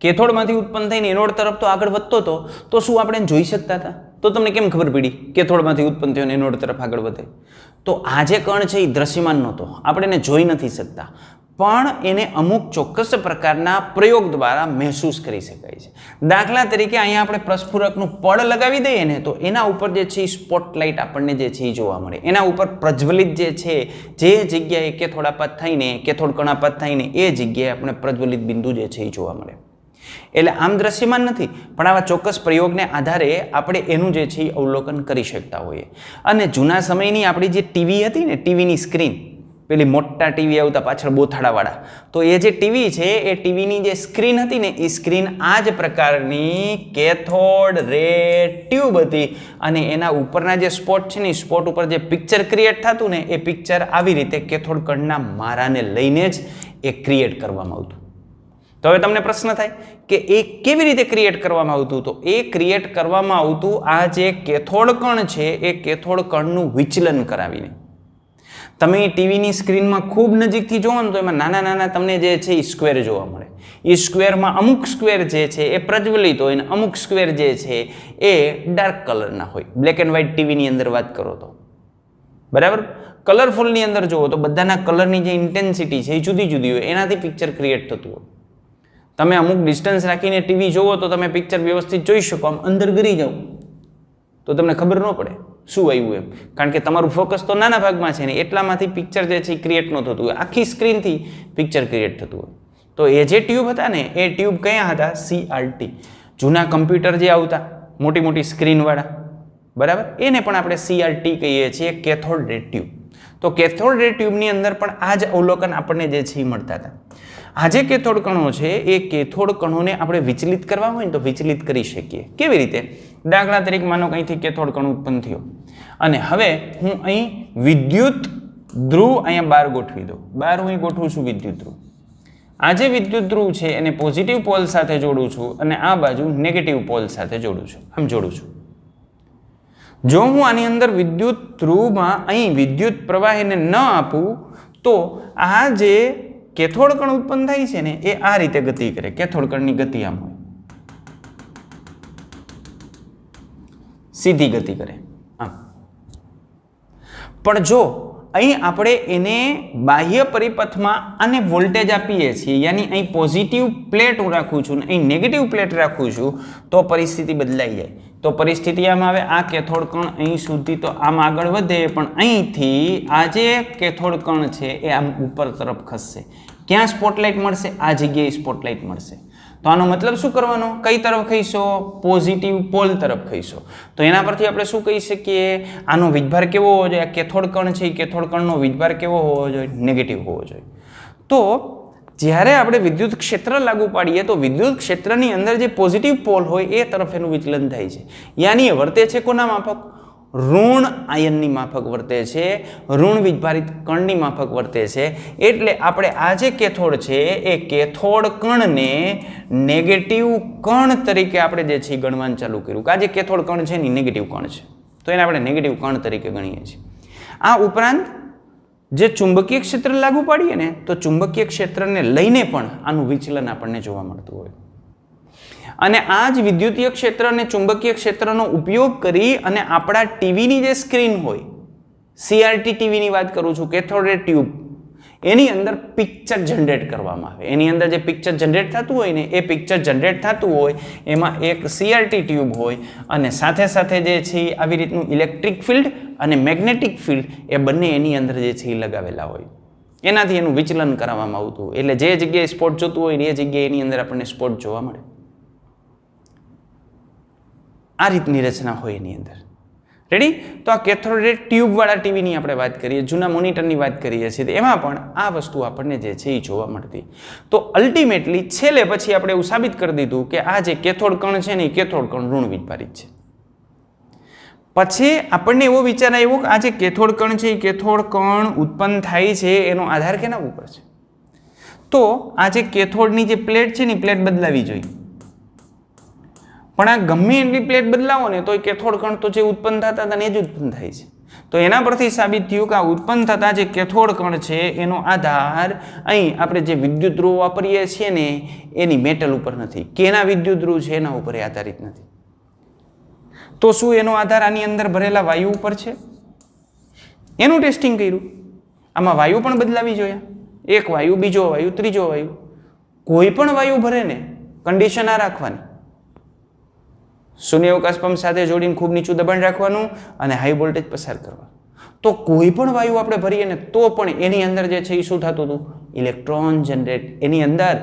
કેથોડમાંથી ઉત્પન્ન થઈને એનોડ તરફ તો આગળ વધતો હતો, તો શું આપણે જોઈ શકતા હતા? તો તમને કેમ ખબર પડી કેથોડમાંથી ઉત્પન્ન થયો અને એનોડ તરફ આગળ વધે? તો આ જે કણ છે એ દ્રશ્યમાન નહોતો, આપણે એને જોઈ નથી શકતા, પણ એને અમુક ચોક્કસ પ્રકારના પ્રયોગ દ્વારા મહેસૂસ કરી શકાય છે. દાખલા તરીકે અહીંયા આપણે પ્રસ્ફુરકનું પડ લગાવી દઈએ ને તો એના ઉપર જે છે એ સ્પોટલાઇટ આપણને જે છે એ જોવા મળે. એના ઉપર પ્રજ્વલિત જે છે, જે જગ્યાએ કેથોડ આપાત થઈને કેથોડ કણ આપાત થઈને એ જગ્યાએ આપણે પ્રજ્વલિત બિંદુ જે છે એ જોવા મળે. એટલે આમ દ્રશ્યમાન નથી, પણ આવા ચોક્કસ પ્રયોગને આધારે આપણે એનું જે છે એ અવલોકન કરી શકતા હોઈએ. અને જૂના સમયની આપણી જે ટીવી હતી ને, ટીવીની સ્ક્રીન, પેલી મોટા ટીવી આવતા પાછળ બોથાડાવાળા, તો એ જે ટીવી છે એ ટીવીની જે સ્ક્રીન હતી ને એ સ્ક્રીન આ જ પ્રકારની કેથોડ રે ટ્યુબ હતી અને એના ઉપરના જે સ્પોટ છે ને એ સ્પોટ ઉપર જે પિક્ચર ક્રિએટ થતું ને એ પિક્ચર આવી રીતે કેથોડ કણના મારાને લઈને જ એ ક્રિએટ કરવામાં આવતું. તો હવે તમને પ્રશ્ન થાય કે એ કેવી રીતે ક્રિએટ કરવામાં આવતું? તો એ ક્રિએટ કરવામાં આવતું આ જે કેથોડ કણ છે એ કેથોડ કણનું વિચલન કરાવીને. તમે ટીવીની સ્ક્રીનમાં ખૂબ નજીકથી જોવો ને તો એમાં નાના નાના તમને જે છે એ સ્ક્વેર જોવા મળે. એ સ્ક્વેરમાં અમુક સ્ક્વેર જે છે એ પ્રજ્વલિત હોય અને અમુક સ્ક્વેર જે છે એ ડાર્ક કલરના હોય. બ્લેક એન્ડ વ્હાઇટ ટીવીની અંદર વાત કરો તો બરાબર. કલરફુલની અંદર જુઓ તો બધાના કલરની જે ઇન્ટેન્સિટી છે એ જુદી જુદી હોય, એનાથી પિક્ચર ક્રિએટ થતું હોય. તમે અમુક ડિસ્ટન્સ રાખીને ટીવી જોવો તો તમે પિક્ચર વ્યવસ્થિત જોઈ શકો, આમ અંદર ગરી જાઓ તો તમને ખબર ન પડે શું આવ્યું એમ, કારણ કે તમારું ફોકસ તો નાના ભાગમાં છે ને એટલામાંથી પિક્ચર જે છે એ ક્રિએટ ન થતું હોય, આખી સ્ક્રીનથી પિક્ચર ક્રિએટ થતું હોય. તો એ જે ટ્યુબ હતા ને એ ટ્યુબ કયા હતા? CRT. જૂના કમ્પ્યુટર જે આવતા મોટી મોટી સ્ક્રીનવાળા, બરાબર, એને પણ આપણે CRT કહીએ છીએ, કેથોડ રે ટ્યુબ. તો કેથોડ રે ટ્યુબની અંદર પણ આ જ અવલોકન આપણને જે છે મળતા હતા. આ જે કેથોડ કણો છે એ કેથોડ કણોને આપણે વિચલિત કરવા હોય ને તો વિચલિત કરી શકીએ. કેવી રીતે? દાખલા તરીકે માનો કંઈથી કેથોડ કણ ઉત્પન્ન થયો અને હવે હું અહીં વિદ્યુત ધ્રુવ અહીંયા બહાર ગોઠવી દઉં. બહાર હું અહીં ગોઠવું છું વિદ્યુત ધ્રુવ. આ જે વિદ્યુત ધ્રુવ છે એને પોઝિટિવ પોલ સાથે જોડું છું અને આ બાજુ નેગેટિવ પોલ સાથે જોડું છું, આમ જોડું છું. જો હું આની અંદર વિદ્યુત ધ્રુવમાં અહીં વિદ્યુત પ્રવાહ એને ન આપું તો આ જે કેથોડ કણ ઉત્પન્ન થાય છે ને એ આ રીતે ગતિ કરે. કેથોડ કણની ગતિ આમ હોય, સીધી ગતિ કરે આમ. પણ જો અહીં આપણે એને બાહ્ય પરિપથમાં આને વોલ્ટેજ આપીએ છીએ, યાની અહીં પોઝિટિવ પ્લેટ હું રાખું છું ને અહીં નેગેટિવ પ્લેટ રાખું છું, તો પરિસ્થિતિ બદલાઈ જાય. તો પરિસ્થિતિ આમ આવે, આ કેથોડ કણ અહીં સુધી તો આમ આગળ વધે, પણ અહીંથી આ જે કેથોડ કણ છે એ આમ ઉપર તરફ ખસશે. ક્યાં સ્પોટલાઇટ મળશે? આ જગ્યાએ સ્પોટલાઇટ મળશે. તો આનો મતલબ શું કરવાનો? કઈ તરફ ખઈશો? પોઝિટિવ પોલ તરફ ખઈશો. તો એના પરથી આપણે શું કહી શકીએ? આનો વીજભાર કેવો હોવો જોઈએ? આ કેથોડ કણ છે એ કેથોડ કણનો વીજભાર કેવો હોવો જોઈએ? નેગેટિવ હોવો જોઈએ. તો જ્યારે આપણે વિદ્યુત ક્ષેત્ર લાગુ પાડીએ તો વિદ્યુત ક્ષેત્રની અંદર જે પોઝિટિવ પોલ હોય એ તરફ એનું વિચલન થાય છે. યાની એ વર્તે છે કોના માફક? ઋણ આયનની માફક વર્તે છે, ઋણ વીજભારિત કણની માફક વર્તે છે. એટલે આપણે આ જે કેથોડ છે એ કેથોડ કણને નેગેટિવ કણ તરીકે આપણે જે છે ગણવાનું ચાલુ કર્યું. આ જે કેથોડ કણ છે ને નેગેટિવ કણ છે, તો એને આપણે નેગેટિવ કણ તરીકે ગણીએ છીએ. આ ઉપરાંત જે ચુંબકીય ક્ષેત્ર લાગુ પાડીએ ને તો ચુંબકીય ક્ષેત્રને લઈને પણ આનું વિચલન આપણને જોવા મળતું હોય. અને આ જ વિદ્યુતીય ક્ષેત્ર અને ચુંબકીય ક્ષેત્રનો ઉપયોગ કરી અને આપણા ટીવીની જે સ્ક્રીન હોય, CRT ટીવીની વાત કરું છું, કેથોડ રે ટ્યુબ, એની અંદર પિક્ચર જનરેટ કરવામાં આવે. એની અંદર જે પિક્ચર જનરેટ થતું હોય ને એ પિક્ચર જનરેટ થતું હોય એમાં એક CRT ટ્યુબ હોય અને સાથે સાથે જે છે આવી રીતનું ઇલેક્ટ્રિક ફિલ્ડ અને મેગ્નેટિક ફિલ્ડ એ બંને એની અંદર જે છે એ લગાવેલા હોય. એનાથી એનું વિચલન કરવામાં આવતું હોય એટલે જે જગ્યાએ સ્પોટ જોતું હોય એ જગ્યાએ એની અંદર આપણને સ્પોટ જોવા મળે. આ રીતની રચના હોય એની અંદર. રેડી? તો આ કેથોડ રે ટ્યુબવાળા ટીવીની આપણે વાત કરીએ, જૂના મોનિટરની વાત કરીએ છીએ, એમાં પણ આ વસ્તુ આપણને જે છે એ જોવા મળતી. તો અલ્ટિમેટલી છેલ્લે પછી આપણે એવું સાબિત કરી દીધું કે આ જે કેથોડ કણ છે ને એ કેથોડ કણ ઋણ વીજભારિત છે. પછી આપણને એવો વિચાર આવ્યો કે આ જે કેથોડ કણ છે એ કેથોડ કણ ઉત્પન્ન થાય છે એનો આધાર કેના ઉપર છે? તો આ જે કેથોડની જે પ્લેટ છે ને એ પ્લેટ બદલાવી જોઈએ. પણ આ ગમે એટલી પ્લેટ બદલાવો ને તો કેથોડ કણ તો જે ઉત્પન્ન થતા હતા ને એ જ ઉત્પન્ન થાય છે. તો એના પરથી સાબિત થયું કે આ ઉત્પન્ન થતા જે કેથોડ કણ છે એનો આધાર અહીં આપણે જે વિદ્યુત ધ્રુવ વાપરીએ છીએ ને એની મેટલ ઉપર નથી. કેના વિદ્યુત ધ્રુવ છે એના ઉપર આધારિત નથી. તો શું એનો આધાર આની અંદર ભરેલા વાયુ ઉપર છે? એનું ટેસ્ટિંગ કર્યું. આમાં વાયુ પણ બદલાવી જોયા. એક વાયુ, બીજો વાયુ, ત્રીજો વાયુ. કોઈ પણ વાયુ ભરે ને કન્ડિશન આ રાખવાની, શૂન્ય અવકાશ પંપ સાથે જોડીને ખૂબ નીચું દબાણ રાખવાનું અને હાઈ વોલ્ટેજ પસાર કરવાનું. તો કોઈ પણ વાયુ આપણે ભરીએ ને તો પણ એની અંદર જે છે એ શું થતું હતું? ઇલેક્ટ્રોન જનરેટ, એની અંદર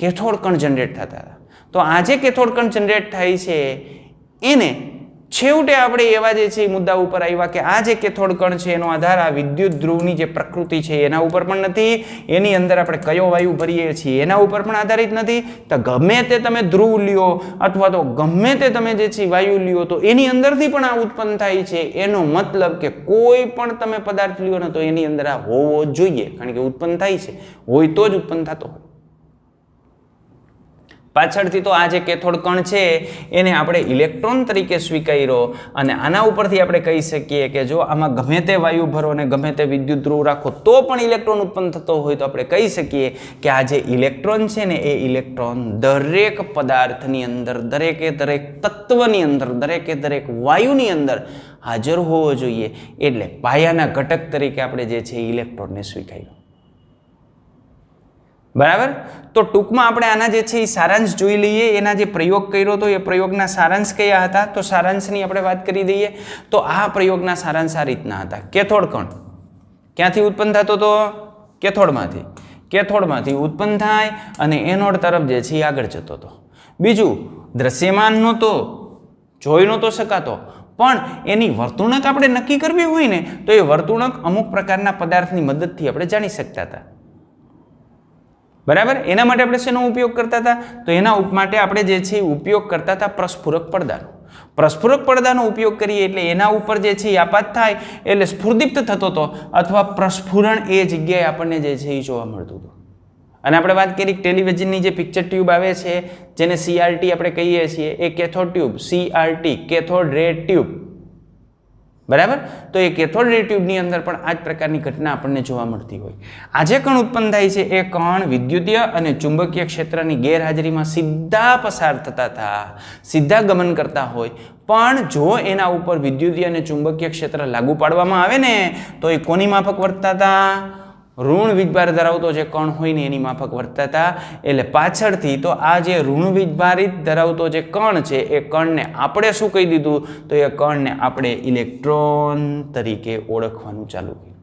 કેથોડ કણ જનરેટ થતા હતા. તો આ જે કેથોડ કણ જનરેટ થાય છે એને છેવટે આપણે એવા જે છે એ મુદ્દા ઉપર આવ્યા કે આ જે કેથોડ કણ છે એનો આધાર આ વિદ્યુત ધ્રુવની જે પ્રકૃતિ છે એના ઉપર પણ નથી. એની અંદર આપણે કયો વાયુ ભરીએ છીએ એના ઉપર પણ આધારિત નથી. તો ગમે તે તમે ધ્રુવ લ્યો અથવા તો ગમે તે તમે જે છે વાયુ લ્યો તો એની અંદરથી પણ આ ઉત્પન્ન થાય છે. એનો મતલબ કે કોઈ પણ તમે પદાર્થ લ્યો ને તો એની અંદર આ હોવો જોઈએ, કારણ કે ઉત્પન્ન થાય છે, હોય તો જ ઉત્પન્ન થતો હોય. પાછળથી તો આ જે કેથોડ કણ છે એને આપણે ઇલેક્ટ્રોન તરીકે સ્વીકાર્યો અને આના ઉપરથી આપણે કહી શકીએ કે જો આમાં ગમે તે વાયુ ભરો અને ગમે તે વિદ્યુત ધ્રુવ રાખો તો પણ ઇલેક્ટ્રોન ઉત્પન્ન થતો હોય તો આપણે કહી શકીએ કે આ જે ઇલેક્ટ્રોન છે ને એ ઇલેક્ટ્રોન દરેક પદાર્થની અંદર, દરેકે દરેક તત્વની અંદર, દરેકે દરેક વાયુની અંદર હાજર હોવો જોઈએ. એટલે પાયાના ઘટક તરીકે આપણે જે છે ઇલેક્ટ્રોનને સ્વીકાર્યો. બરાબર? તો ટૂંકમાં આપણે આના જે છે એ સારાંશ જોઈ લઈએ. એના જે પ્રયોગ કર્યો હતો એ પ્રયોગના સારાંશ કયા હતા? તો સારાંશની આપણે વાત કરી દઈએ. તો આ પ્રયોગના સારાંશ આ રીતના હતા. કેથોડ કણ ક્યાંથી ઉત્પન્ન થતો હતો? કેથોડમાંથી. કેથોડમાંથી ઉત્પન્ન થાય અને એનોડ તરફ જે છે એ આગળ જતો હતો. બીજું, દ્રશ્યમાન નહોતો, જોઈ નહોતો શકાતો, પણ એની વર્તુણક આપણે નક્કી કરવી હોય ને તો એ વર્તુણક અમુક પ્રકારના પદાર્થની મદદથી આપણે જાણી શકતા હતા. બરાબર? એના માટે આપણે શેનો ઉપયોગ કરતા હતા? તો એના માટે આપણે જે છે ઉપયોગ કરતા હતા પ્રસ્ફુરક પડદાનો. પ્રસ્ફુરક પડદાનો ઉપયોગ કરીએ એટલે એના ઉપર જે છે આપાત થાય એટલે સ્ફુરદીપ્ત થતો હતો અથવા પ્રસ્ફુરણ એ જગ્યાએ આપણને જે છે એ જોવા મળતું હતું. અને આપણે વાત કરી ટેલિવિઝનની જે પિક્ચર ટ્યુબ આવે છે જેને CRT આપણે કહીએ છીએ એ કેથોડ ટ્યુબ, CRT કેથોડ રે ટ્યુબ. બરાબર? તો એ કેથોડ રે ટ્યુબની અંદર પણ આ જ પ્રકારની ઘટના આપણને જોવા મળતી હોય. આ જે કણ ઉત્પન્ન થાય છે એ કણ વિદ્યુતીય અને ચુંબકીય ક્ષેત્રની ગેરહાજરીમાં સીધા પસાર થતા હતા, સીધા ગમન કરતા હોય. પણ જો એના ઉપર વિદ્યુતીય અને ચુંબકીય ક્ષેત્ર લાગુ પાડવામાં આવે ને તો એ કોની માફક વર્તતા હતા? ઋણ વીજભાર ધરાવતો જે કણ હોય ને એની માફક વર્તતા હતા. એટલે પાછળથી તો આ જે ઋણ વીજભારિત ધરાવતો જે કણ છે એ કણને આપણે શું કહી દીધું? તો એ કણને આપણે ઇલેક્ટ્રોન તરીકે ઓળખવાનું ચાલુ કર્યું.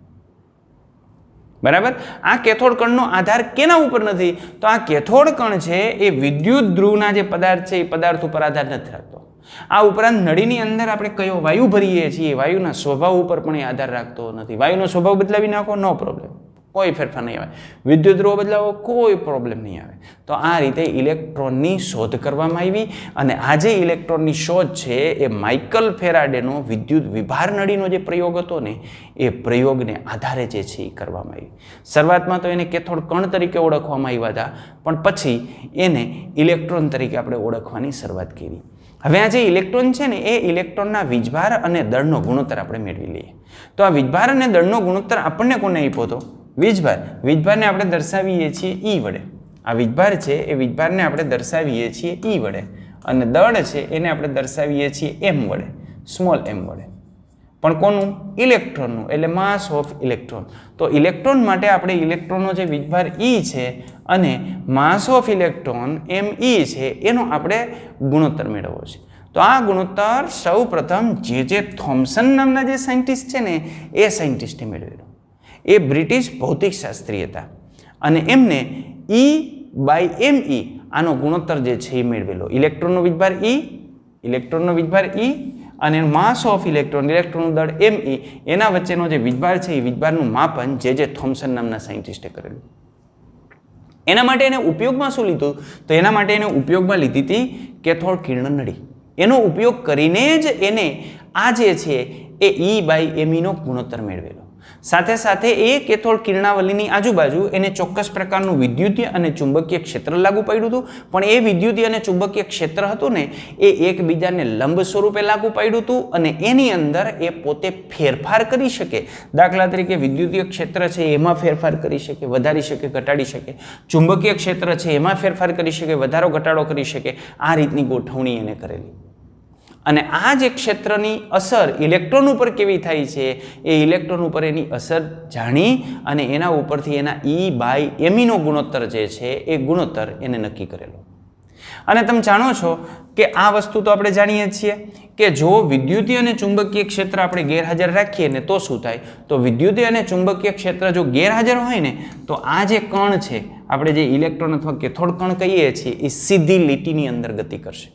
બરાબર? આ કેથોડ કણનો આધાર કેના ઉપર નથી? તો આ કેથોડ કણ છે એ વિદ્યુત ધ્રુવના જે પદાર્થ છે એ પદાર્થ ઉપર આધાર નથી રાખતો. આ ઉપરાંત નળીની અંદર આપણે કયો વાયુ ભરીએ છીએ વાયુના સ્વભાવ ઉપર પણ એ આધાર રાખતો નથી. વાયુનો સ્વભાવ બદલાવી નાખો, નો પ્રોબ્લેમ, કોઈ ફેરફાર નહીં આવે. વિદ્યુત ધ્રુવ બદલાવો, કોઈ પ્રોબ્લેમ નહીં આવે. તો આ રીતે ઇલેક્ટ્રોનની શોધ કરવામાં આવી અને આ જે ઇલેક્ટ્રોનની શોધ છે એ માઇકલ ફેરાડેનો વિદ્યુત વિભાર નળીનો જે પ્રયોગ હતો ને એ પ્રયોગને આધારે જે છે એ કરવામાં આવી. શરૂઆતમાં તો એને કેથોડ કણ તરીકે ઓળખવામાં આવ્યા હતા, પણ પછી એને ઇલેક્ટ્રોન તરીકે આપણે ઓળખવાની શરૂઆત કરી. હવે આ જે ઇલેક્ટ્રોન છે ને એ ઇલેક્ટ્રોનના વીજભાર અને દળનો ગુણોત્તર આપણે મેળવી લઈએ. તો આ વીજભાર અને દળનો ગુણોત્તર આપણને કોને આપ્યો હતો? વીજભાર. વીજભારને આપણે દર્શાવીએ છીએ E વડે. આ વીજભાર છે એ વીજભારને આપણે દર્શાવીએ છીએ E વડે અને દળ છે એને આપણે દર્શાવીએ છીએ m વડે, સ્મોલ m વડે. પણ કોનું? ઇલેક્ટ્રોનનું, એટલે માસ ઓફ ઇલેક્ટ્રોન. તો ઇલેક્ટ્રોન માટે આપણે ઇલેક્ટ્રોનનો જે વીજભાર E છે અને માસ ઓફ ઇલેક્ટ્રોન me છે એનો આપણે ગુણોત્તર મેળવવો છે. તો આ ગુણોત્તર સૌ પ્રથમ જે થોમ્સન નામના જે સાયન્ટિસ્ટ છે ને એ સાયન્ટિસ્ટે મેળવેલો. એ બ્રિટિશ ભૌતિકશાસ્ત્રી હતા અને એમને E/me આનો ગુણોત્તર જે છે એ મેળવેલો. ઇલેક્ટ્રોનનો વીજભાર E અને માસ ઓફ ઇલેક્ટ્રોનનું દળ me એના વચ્ચેનો જે વીજભાર છે એ વીજભારનું માપન જે થોમ્સન નામના સાયન્ટિસ્ટે કરેલું. એના માટે એને ઉપયોગમાં શું લીધું? તો એના માટે એને ઉપયોગમાં લીધી હતી કેથોડ કિરણ નળી. એનો ઉપયોગ કરીને જ એને આ જે છે એ E/me નો ગુણોત્તર મેળવેલો. સાથે સાથે એ કેથોડ કિરણાવલીની આજુબાજુ એને ચોક્કસ પ્રકારનું વિદ્યુતીય અને ચુંબકીય ક્ષેત્ર લાગુ પડ્યું હતું, પણ એ વિદ્યુતીય અને ચુંબકીય ક્ષેત્ર હતું ને એ એકબીજાને લંબ સ્વરૂપે લાગુ પડ્યું હતું અને એની અંદર એ પોતે ફેરફાર કરી શકે. દાખલા તરીકે વિદ્યુતીય ક્ષેત્ર છે એમાં ફેરફાર કરી શકે, વધારી શકે, ઘટાડી શકે. ચુંબકીય ક્ષેત્ર છે એમાં ફેરફાર કરી શકે, વધારો ઘટાડો કરી શકે. આ રીતની ગોઠવણી એને કરેલી. અને આ જે ક્ષેત્રની અસર ઇલેક્ટ્રોન ઉપર કેવી થાય છે એ ઇલેક્ટ્રોન ઉપર એની અસર જાણી અને એના ઉપરથી એના E/me નો ગુણોત્તર જે છે એ ગુણોત્તર એને નક્કી કરેલો. અને તમે જાણો છો કે આ વસ્તુ તો આપણે જાણીએ છીએ કે જો વિદ્યુતીય અને ચુંબકીય ક્ષેત્ર આપણે ગેરહાજર રાખીએ ને તો શું થાય? તો વિદ્યુતીય અને ચુંબકીય ક્ષેત્ર જો ગેરહાજર હોય ને તો આ જે કણ છે આપણે જે ઇલેક્ટ્રોન અથવા કેથોડ કણ કહીએ છીએ એ સીધી લીટીની અંદર ગતિ કરશે.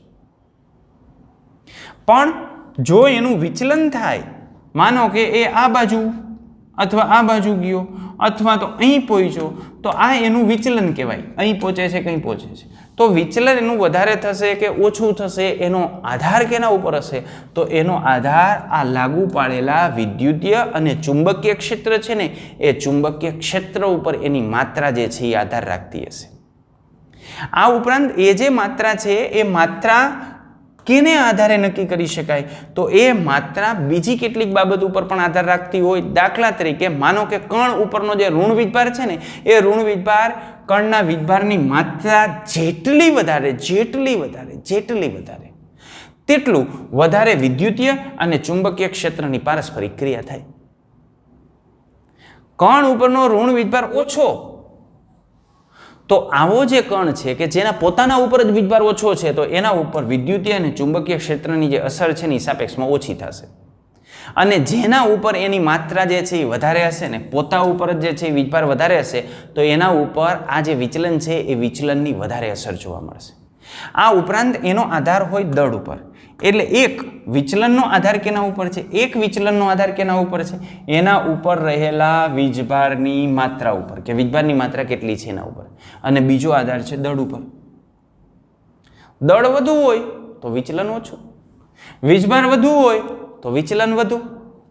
પણ જો એનું વિચલન થાય, માનો કે એ આ બાજુ અથવા આ બાજુ ગયો અથવા તો અહીં પહોંચ્યો, તો આ એનું વિચલન કહેવાય. અહીં પહોંચે છે, કંઈ પહોંચે છે, તો વિચલન એનું વધારે થશે કે ઓછું થશે એનો આધાર કેના ઉપર હશે? તો એનો આધાર આ લાગુ પાડેલા વિદ્યુતીય અને ચુંબકીય ક્ષેત્ર છે ને એ ચુંબકીય ક્ષેત્ર ઉપર એની માત્રા જે છે એ આધાર રાખતી હશે. આ ઉપરાંત એ જે માત્રા છે એ માત્રા કેને આધારે નક્કી કરી શકાય? તો એ માત્રા બીજી કેટલીક બાબત ઉપર પણ આધાર રાખતી હોય. દાખલા તરીકે માનો કે કણ ઉપરનો જે ઋણ વીજભાર છે ને એ ઋણ વીજભાર કણના વીજભારની માત્રા જેટલી વધારે તેટલું વધારે વિદ્યુતીય અને ચુંબકીય ક્ષેત્રની પારસ્પરિક ક્રિયા થાય. કણ ઉપરનો ઋણ વીજભાર ઓછો, તો આવો જે કણ છે કે જેના પોતાના ઉપર જ વીજભાર ઓછો છે તો એના ઉપર વિદ્યુતીય અને ચુંબકીય ક્ષેત્રની જે અસર છે એની સાપેક્ષમાં ઓછી થશે. અને જેના ઉપર એની માત્રા જે છે એ વધારે હશે ને પોતા ઉપર જ જે છે એ વીજભાર વધારે હશે તો એના ઉપર આ જે વિચલન છે એ વિચલનની વધારે અસર જોવા મળશે. આ ઉપરાંત એનો આધાર હોય દળ ઉપર. એટલે એક વિચલનનો આધાર કેના ઉપર છે? એક વિચલનનો આધાર કેના ઉપર છે? એના ઉપર રહેલા વીજભારની માત્રા ઉપર, કે વીજભારની માત્રા કેટલી છે એના ઉપર. અને બીજો આધાર છે દળ ઉપર. દળ વધુ હોય તો વિચલન ઓછું, વીજભાર વધુ હોય તો વિચલન વધુ.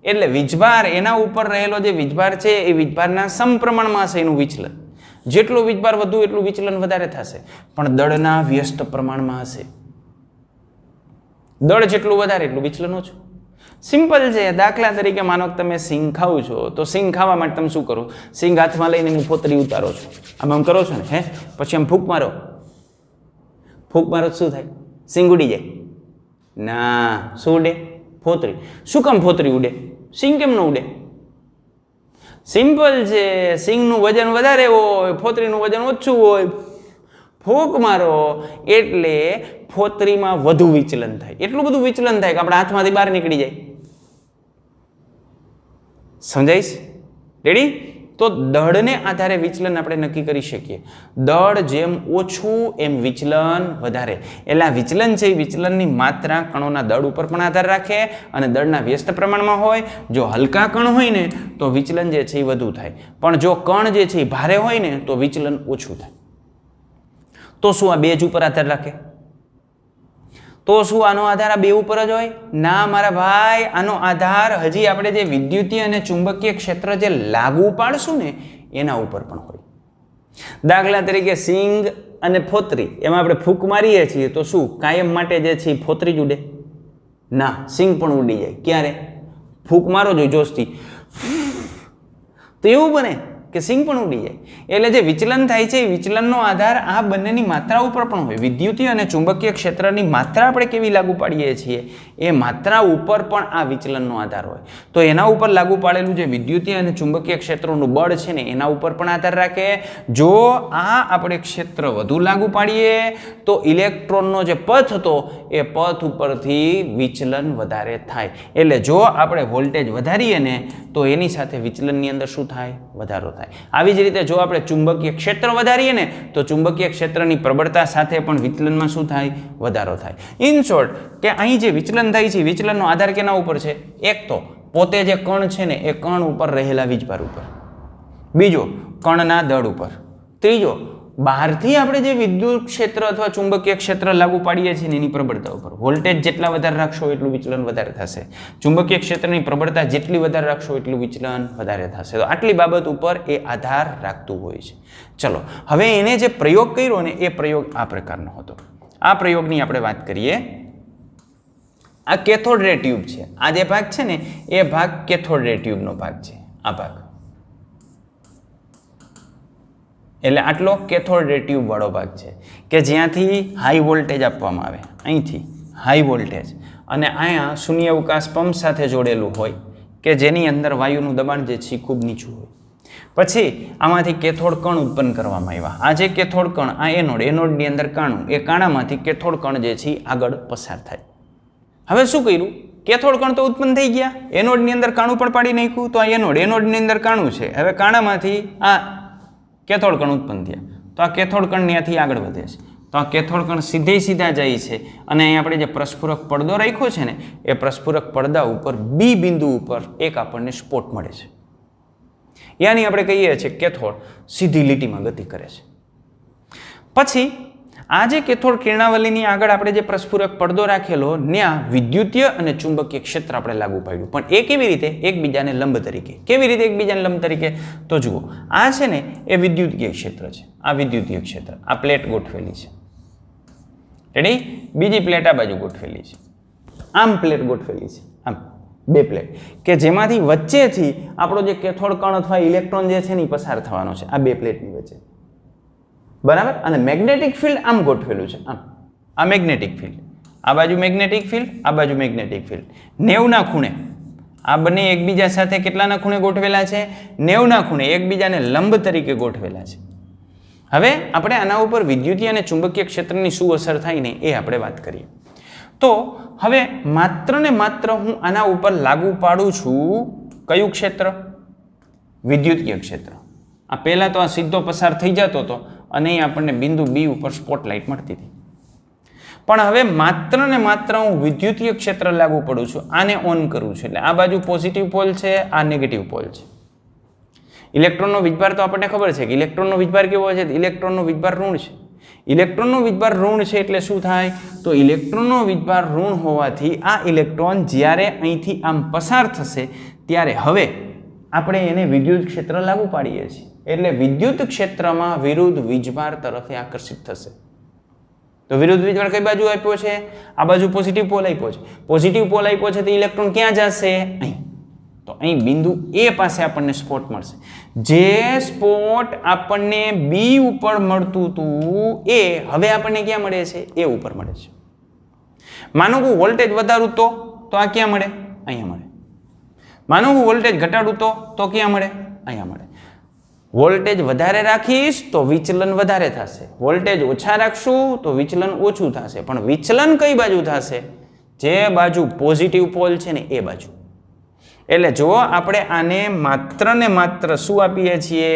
એટલે વીજભાર એના ઉપર રહેલો જે વીજભાર છે એ વીજભારના સમપ્રમાણમાં હશે એનું વિચલન. જેટલું વીજભાર વધુ એટલું વિચલન વધારે થશે, પણ દળના વ્યસ્ત પ્રમાણમાં હશે. દળ જેટલું વધારે એટલું વિચલન ઓછું. સિમ્પલ છે. દાખલા તરીકે માનો કે તમે સિંગ ખાવ છો તો સિંગ ખાવા માટે તમે શું કરો? સિંગ હાથમાં લઈને એની ફોતરી ઉતારો છો, આમ કરો છો ને, પછી આમ ફૂંક મારો શું થાય? સિંગ ઉડી જાય ના. શું ઉડે? ફોતરી. શું કામ ફોતરી ઉડે? સિંગ કેમ ન ઉડે? સિમ્પલ છે. સિંગનું વજન વધારે હોય, ફોતરીનું વજન ઓછું હોય. ફૂંક મારો એટલે ફોતરીમાં વધુ વિચલન થાય. એટલું બધું વિચલન થાય કે આપણા હાથમાંથી બહાર નીકળી જાય. સમજાઈશ? રેડી? તો દળને આધારે વિચલન આપણે નક્કી કરી શકીએ. દળ જેમ ઓછું એમ વિચલન વધારે. એટલે આ વિચલન છે એ વિચલનની માત્રા કણોના દળ ઉપર પણ આધાર રાખે અને દળના વ્યસ્ત પ્રમાણમાં હોય. જો હલકા કણ હોય ને તો વિચલન જે છે એ વધુ થાય, પણ જો કણ જે છે એ ભારે હોય ને તો વિચલન ઓછું થાય. તો શું આ બે જ ઉપર આધાર રાખે? તો શું આનો આધાર આ બે ઉપર જ હોય? ના મારા ભાઈ, આનો આધાર હજી આપણે જે વિદ્યુતીય અને ચુંબકીય ક્ષેત્ર જે લાગુ પાડશું ને એના ઉપર પણ હોય. દાખલા તરીકે સિંગ અને ફોતરી એમાં આપણે ફૂંક મારીએ છીએ તો શું કાયમ માટે જે છે ફોતરી જ ઉડે? ના, સિંગ પણ ઉડી જાય. ક્યારે? ફૂંક મારો જોઈએ જોશથી તો એવું બને કે સિંગ પણ ઉડી જાય. એટલે જે વિચલન થાય છે એ વિચલનનો આધાર આ બંનેની માત્રા ઉપર પણ હોય. વિદ્યુતીય અને ચુંબકીય ક્ષેત્રની માત્રા આપણે કેવી લાગુ પાડીએ છીએ એ માત્રા ઉપર પણ આ વિચલનનો આધાર હોય. તો એના ઉપર લાગુ પાડેલું જે વિદ્યુતીય અને ચુંબકીય ક્ષેત્રોનું બળ છે ને એના ઉપર પણ આધાર રાખે. જો આ આપણે ક્ષેત્ર વધુ લાગુ પાડીએ તો ઇલેક્ટ્રોનનો જે પથ હતો એ પથ ઉપરથી વિચલન વધારે થાય. એટલે જો આપણે વોલ્ટેજ વધારીએ ને તો એની સાથે વિચલનની અંદર શું થાય? વધારો થાય. આવી જ રીતે જો આપણે ચુંબકીય ક્ષેત્ર વધારીએ ને તો ચુંબકીય ક્ષેત્રની પ્રબળતા સાથે પણ વિચલનમાં શું થાય? વધારો થાય. ઇન શોર્ટ કે અહીં જે વિચલન થાય છે વિચલનનો આધાર કેના ઉપર છે? એક તો પોતે જે કણ છે ને એ કણ ઉપર રહેલા વીજભાર ઉપર, બીજો કણના દળ ઉપર, ત્રીજો બહારથી આપણે જે વિદ્યુત ક્ષેત્ર અથવા ચુંબકીય ક્ષેત્ર લાગુ પાડીએ છીએ એની પ્રબળતા ઉપર. વોલ્ટેજ જેટલા વધારે રાખશો એટલું વિચલન વધારે થશે. ચુંબકીય ક્ષેત્રની પ્રબળતા જેટલી વધારે રાખશો એટલું વિચલન વધારે થશે. તો આટલી બાબત ઉપર એ આધાર રાખતું હોય છે. ચલો હવે એને જે પ્રયોગ કર્યો ને એ પ્રયોગ આ પ્રકારનો હતો. આ પ્રયોગની આપણે વાત કરીએ. આ કેથોડ રે ટ્યુબ છે. આ જે ભાગ છે ને એ ભાગ કેથોડ રે ટ્યુબનો ભાગ છે. આ ભાગ એટલે આટલો કેથોડ રે ટ્યુબ વાળો ભાગ છે કે જ્યાંથી હાઈ વોલ્ટેજ આપવામાં આવે. અહીંથી હાઈ વોલ્ટેજ અને અહીંયા શૂન્ય અવકાશ પંપ સાથે જોડેલું હોય કે જેની અંદર વાયુનું દબાણ જે છે ખૂબ નીચું હોય. પછી આમાંથી કેથોડ કણ ઉત્પન્ન કરવામાં આવ્યા. આ જે કેથોડ કણ આ એનોડની અંદર કાણું, એ કાણામાંથી કેથોડ કણ જે છે આગળ પસાર થાય. હવે શું કર્યું? કેથોડ કણ તો ઉત્પન્ન થઈ ગયા, એનોડની અંદર કાણું પણ પાડી નાખ્યું. તો આ એનોડની અંદર કાણું છે. હવે કાણામાંથી આ કેથોડ કણ ઉત્પન્ન થયા. તો આ કેથોડ કણ ત્યાંથી આગળ વધે છે. તો આ કેથોડ કણ સીધા જાય છે અને અહીં આપણે જે પ્રસ્ફુરક પડદો રાખ્યો છે ને એ પ્રસ્ફુરક પડદા ઉપર બી બિંદુ ઉપર એક આપણને સ્પોટ મળે છે. યાની આપણે કહીએ છીએ કેથોડ સીધી લીટીમાં ગતિ કરે છે. પછી આ જે કેથોડ કિરણાવલીની આગળ આપણે જે પ્રસ્ફુરક પડદો રાખેલો ત્યાં વિદ્યુતીય અને ચુંબકીય ક્ષેત્ર આપણે લાગુ પાડ્યું. પણ એ કેવી રીતે? એકબીજાને લંબ તરીકે. કેવી રીતે એકબીજાને લંબ તરીકે? તો જુઓ, આ છે ને એ વિદ્યુતીય ક્ષેત્ર છે. આ વિદ્યુતીય ક્ષેત્ર, આ પ્લેટ ગોઠવેલી છે. રેડી? બીજી પ્લેટ આ બાજુ ગોઠવેલી છે. આમ પ્લેટ ગોઠવેલી છે. આમ બે પ્લેટ કે જેમાંથી વચ્ચેથી આપણો જે કેથોડ કણ અથવા ઇલેક્ટ્રોન જે છે ને પસાર થવાનો છે. આ બે પ્લેટની વચ્ચે, બરાબર? અને મેગ્નેટિક ફિલ્ડ આમ ગોઠવેલું છે. આમ આ મેગ્નેટિક ફિલ્ડ, આ બાજુ મેગ્નેટિક ફિલ્ડ, આ બાજુ મેગ્નેટિક ફિલ્ડ. 90 ના ખૂણે આ બંને એકબીજા સાથે કેટલાના ખૂણે ગોઠવેલા છે? 90 ના ખૂણે એકબીજાને લંબ તરીકે ગોઠવેલા છે. હવે આપણે આના ઉપર વિદ્યુતીય અને ચુંબકીય ક્ષેત્રની શું અસર થાય ને એ આપણે વાત કરીએ. તો હવે માત્ર ને માત્ર હું આના ઉપર લાગુ પાડું છું કયું ક્ષેત્ર? વિદ્યુતીય ક્ષેત્ર. આ પહેલા તો આ સીધો પસાર થઈ જતો હતો અને અહીં આપણને બિંદુ બી ઉપર સ્પોટલાઇટ મળતી હતી. પણ હવે માત્ર ને માત્ર હું વિદ્યુતીય ક્ષેત્ર લાગુ પડું છું, આને ઓન કરું છું. એટલે આ બાજુ પોઝિટિવ પોલ છે, આ નેગેટિવ પોલ છે. ઇલેક્ટ્રોનનો વીજભાર તો આપણને ખબર છે કે ઇલેક્ટ્રોનનો વીજભાર કેવો છે? ઇલેક્ટ્રોનનો વીજભાર ઋણ છે. ઇલેક્ટ્રોનનો વીજભાર ઋણ છે એટલે શું થાય? તો ઇલેક્ટ્રોનનો વીજભાર ઋણ હોવાથી આ ઇલેક્ટ્રોન જ્યારે અહીંથી આમ પસાર થશે ત્યારે હવે આપણે એને વિદ્યુત ક્ષેત્ર લાગુ પાડીએ છીએ. એટલે વિદ્યુત ક્ષેત્રમાં વિરુદ્ધ વીજભાર તરફે આકર્ષિત થશે. તો વિરુદ્ધ વીજભાર કઈ બાજુ આપ્યો છે? આ બાજુ પોઝિટિવ પોલ આપ્યો છે. પોઝિટિવ પોલ આપ્યો છે તો ઇલેક્ટ્રોન ક્યાં જશે? અહીં. તો અહીં બિંદુ એ પાસે આપણને સ્પોટ મળશે. જે સ્પોટ આપણને બી ઉપર મળતું હતું એ હવે આપણને ક્યાં મળે છે? એ ઉપર મળે છે. માનો હું વોલ્ટેજ વધારું તો આ ક્યાં મળે? અહીંયા મળે. માનો હું વોલ્ટેજ ઘટાડું તો ક્યાં મળે? અહીંયા મળે. વોલ્ટેજ વધારે રાખીશ તો વિચલન વધારે થશે. વોલ્ટેજ ઓછા રાખશું તો વિચલન ઓછું થશે. પણ વિચલન કઈ બાજુ થશે? જે બાજુ પોઝિટિવ પોલ છે ને એ બાજુ. એટલે જો આપણે આને માત્ર ને માત્ર શું આપીએ છીએ?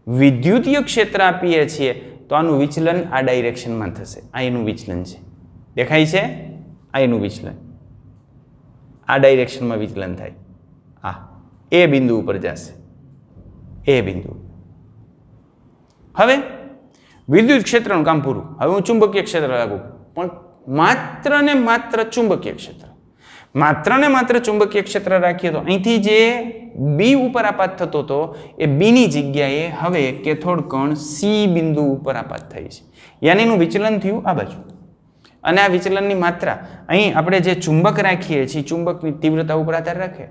વિદ્યુતીય ક્ષેત્ર આપીએ છીએ તો આનું વિચલન આ ડાયરેક્શનમાં થશે. આ એનું વિચલન છે. દેખાય છે? આ એનું વિચલન. આ ડાયરેક્શનમાં વિચલન થાય. આ એ બિંદુ ઉપર જશે. એ બિંદુ. હવે વિદ્યુત ક્ષેત્રનું કામ પૂરું. હવે હું ચુંબકીય ક્ષેત્ર લાગુ. પણ માત્ર ને માત્ર ચુંબકીય ક્ષેત્ર. માત્ર ને માત્ર ચુંબકીય ક્ષેત્ર રાખીએ તો અહીંથી જે બી ઉપર આપાત થતો હતો એ બીની જગ્યાએ હવે કેથોડ કણ સી બિંદુ ઉપર આપાત થઈ છે. યાની એનું વિચલન થયું આ બાજુ. અને આ વિચલનની માત્રા અહીં આપણે જે ચુંબક રાખીએ છીએ ચુંબકની તીવ્રતા ઉપર આધાર રાખે.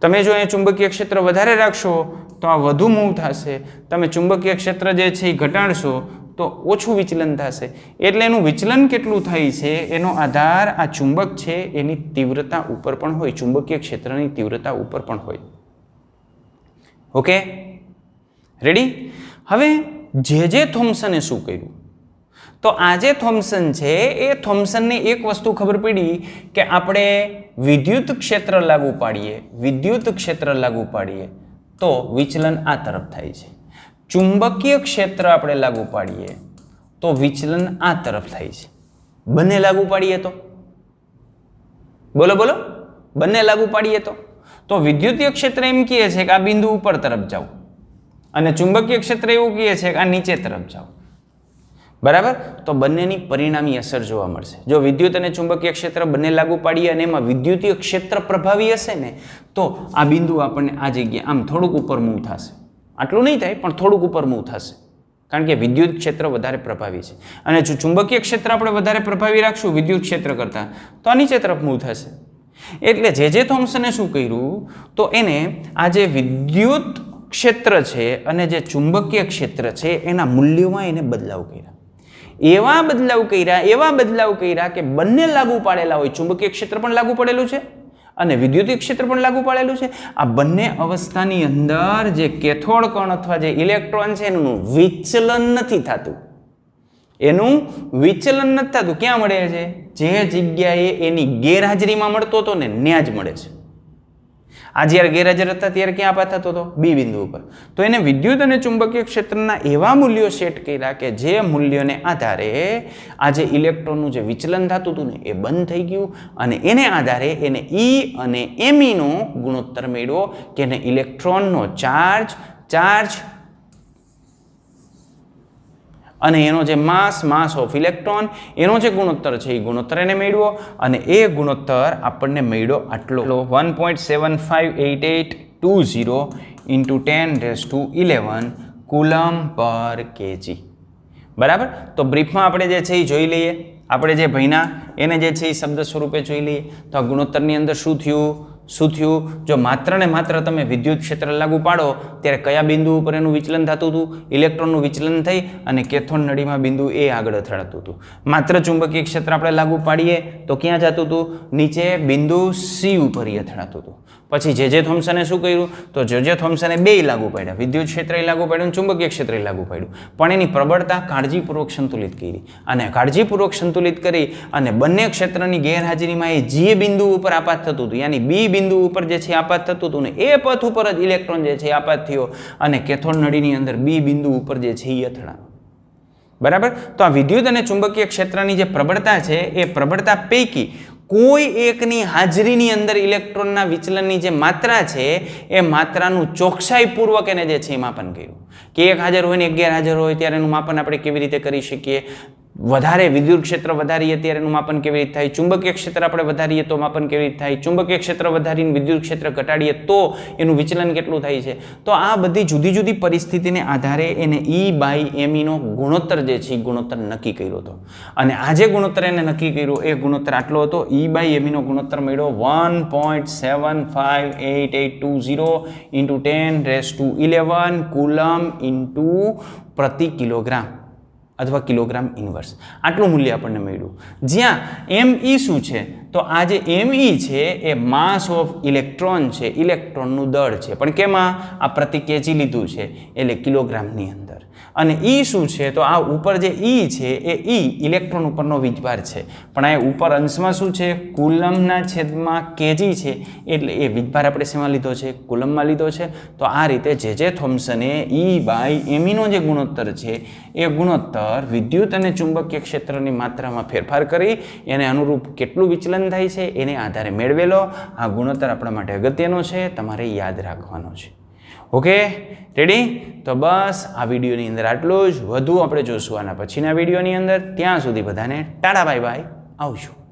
તમે જો અહીંયા ચુંબકીય ક્ષેત્ર વધારે રાખશો તો આ વધુ મૂવ થશે, તમે ચુંબકીય ક્ષેત્ર જે છે એ ઘટાડશો તો ઓછું વિચલન થશે. એટલે એનું વિચલન કેટલું થાય છે એનો આધાર આ ચુંબક છે એની તીવ્રતા ઉપર પણ હોય, ચુંબકીય ક્ષેત્રની તીવ્રતા ઉપર પણ હોય. Okay, ready? હવે જે થોમ્સને શું કર્યું? તો આ જે થોમ્સન છે એ થોમ્સનને એક વસ્તુ ખબર પડી કે આપણે વિદ્યુત ક્ષેત્ર લાગુ પાડીએ તો વિચલન આ તરફ થાય છે, ચુંબકીય ક્ષેત્ર આપણે લાગુ પાડીએ તો વિચલન આ તરફ થાય છે. બંને લાગુ પાડીએ તો બોલો બંને લાગુ પાડીએ તો વિદ્યુતીય ક્ષેત્ર એમ કહે છે કે આ બિંદુ ઉપર તરફ જાઓ અને ચુંબકીય ક્ષેત્ર એવું કહે છે કે આ નીચે તરફ જાઓ. બરાબર? તો બંનેની પરિણામી અસર જોવા મળશે. જો વિદ્યુત અને ચુંબકીય ક્ષેત્ર બંને લાગુ પાડીએ અને એમાં વિદ્યુતીય ક્ષેત્ર પ્રભાવી હશે ને તો આ બિંદુ આપણને આ જગ્યાએ આમ થોડુંક ઉપર મૂવ થશે. આટલું નહીં થાય પણ થોડુંક ઉપર મૂવ થશે, કારણ કે વિદ્યુત ક્ષેત્ર વધારે પ્રભાવી છે. અને જો ચુંબકીય ક્ષેત્ર આપણે વધારે પ્રભાવી રાખશું વિદ્યુત ક્ષેત્ર કરતાં તો આ નીચે તરફ મૂવ થશે. એટલે જે થોમ્સને શું કર્યું તો એને આ જે વિદ્યુત ક્ષેત્ર છે અને જે ચુંબકીય ક્ષેત્ર છે એના મૂલ્યોમાં એને બદલાવ કર્યા. એવા બદલાવ કર્યા કે બંને લાગુ પાડેલા હોય, ચુંબકીય ક્ષેત્ર પણ લાગુ પડેલું છે અને વિદ્યુતીય ક્ષેત્ર પણ લાગુ પાડેલું છે. આ બંને અવસ્થાની અંદર જે કેથોડ કણ અથવા જે ઇલેક્ટ્રોન છે એનું વિચલન નથી થતું. ક્યાં મળે છે? જે જગ્યાએ એની ગેરહાજરીમાં મળતો હતો ને ત્યાં જ મળે છે. આ જ્યારે ગેરહાજર હતા ત્યારે ક્યાં આપાત થતો હતો? બી બિંદુ ઉપર. તો એને વિદ્યુત અને ચુંબકીય ક્ષેત્રના એવા મૂલ્યો સેટ કર્યા કે જે મૂલ્યોને આધારે આ જે ઇલેક્ટ્રોનનું જે વિચલન થતું હતું ને એ બંધ થઈ ગયું અને એને આધારે એને ઈ અને એમીનો ગુણોત્તર મેળવ્યો કે એને ઇલેક્ટ્રોનનો ચાર્જ અને એનો જે માસ ઓફ ઇલેક્ટ્રોન એનો જે ગુણોત્તર છે એ ગુણોત્તર એને મેળવ્યો અને એ ગુણોત્તર આપણને મળ્યો આટલો 1.758820 × 10⁻11 કુલમ પર કેજી. બરાબર? તો બ્રીફમાં આપણે જે છે એ જોઈ લઈએ, આપણે જે ભણ્યા એને જે છે એ શબ્દ સ્વરૂપે જોઈ લઈએ. તો આ ગુણોત્તરની અંદર શું થયું? જો માત્ર ને માત્ર તમે વિદ્યુત ક્ષેત્ર લાગુ પાડો ત્યારે કયા બિંદુ ઉપર એનું વિચલન થતું હતું? ઇલેક્ટ્રોનનું વિચલન થઈ અને કેથોડ નળીમાં બિંદુ એ આગળ અથડાતું હતું. માત્ર ચુંબકીય ક્ષેત્ર આપણે લાગુ પાડીએ તો ક્યાં જતું હતું? નીચે બિંદુ સી ઉપર અથડાતું હતું. પછી જે થોમ્સને શું કર્યું? તો જે થોમ્સને બે લાગુ પાડ્યા, વિદ્યુત ક્ષેત્ર લાગુ પાડ્યું અને ચુંબકીય ક્ષેત્ર લાગુ પાડ્યું, પણ એની પ્રબળતા કાળજીપૂર્વક સંતુલિત કરી અને કાળજીપૂર્વક સંતુલિત કરી અને બંને ક્ષેત્રની ગેરહાજરીમાં એ જે બિંદુ ઉપર આપાત થતું હતું યાની બી બિંદુ ઉપર જે છે આપાત થતું હતું ને એ પથ ઉપર જ ઇલેક્ટ્રોન જે છે આપાત થયો અને કેથોડ નળીની અંદર બી બિંદુ ઉપર જે છે એ અથડાયો. બરાબર? તો આ વિદ્યુત અને ચુંબકીય ક્ષેત્રની જે પ્રબળતા છે એ પ્રબળતા પૈકી કોઈ એકની હાજરીની અંદર ઇલેક્ટ્રોનના વિચલનની જે માત્રા છે એ માત્રાનું ચોકસાઈપૂર્વક એને જે છે એ માપન કર્યું કે એક હાજર હોય ને એક ગેરહાજર હોય ત્યારે એનું માપન આપણે કેવી રીતે કરી શકીએ. વધારે વિદ્યુત ક્ષેત્ર વધારીએ ત્યારે એનું માપન કેવી રીતે થાય, ચુંબકીય ક્ષેત્ર આપણે વધારીએ તો માપન કેવી રીતે થાય, ચુંબકીય ક્ષેત્ર વધારીને વિદ્યુત ક્ષેત્ર ઘટાડીએ તો એનું વિચલન કેટલું થાય છે. તો આ બધી જુદી જુદી પરિસ્થિતિને આધારે એને E/meનો ગુણોત્તર જે છે એ ગુણોત્તર નક્કી કર્યો હતો અને આ જે ગુણોત્તર એને નક્કી કર્યો એ ગુણોત્તર આટલો હતો. E/meનો ગુણોત્તર મળ્યો 1.758820 × 10⁻11 કુલમ પ્રતિ કિલોગ્રામ અથવા કિલોગ્રામ ઇન્વર્સ. આટલું મૂલ્ય આપણને મળ્યું. જ્યાં Me શું છે? તો આ જે Me છે એ માસ ઓફ ઇલેક્ટ્રોન છે, ઇલેક્ટ્રોનનું દળ છે, પણ કેમાં? આ પ્રતિ કેજી લીધું છે એટલે કિલોગ્રામની અંદર. અને E શું છે? તો આ ઉપર જે E છે એ E ઇલેક્ટ્રોન ઉપરનો વીજભાર છે, પણ આ ઉપર અંશમાં શું છે? કુલમના છેદમાં કેજી છે એટલે એ વીજભાર આપણે શેમાં લીધો છે? કુલમમાં લીધો છે. તો આ રીતે જે થોમ્સને E/meનો જે ગુણોત્તર છે એ ગુણોત્તર વિદ્યુત અને ચુંબકીય ક્ષેત્રની માત્રામાં ફેરફાર કરી એને અનુરૂપ કેટલું વિચલન થાય છે એને આધારે મેળવેલો આ ગુણોત્તર આપણા માટે અગત્યનો છે, તમારે યાદ રાખવાનો છે. Okay, ready? તો બસ આ વિડીયોની અંદર આટલું જ. વધુ આપણે જોશું આના પછીના વિડીયોની અંદર. ત્યાં સુધી બધાને ટાટા બાય બાય, આવજો.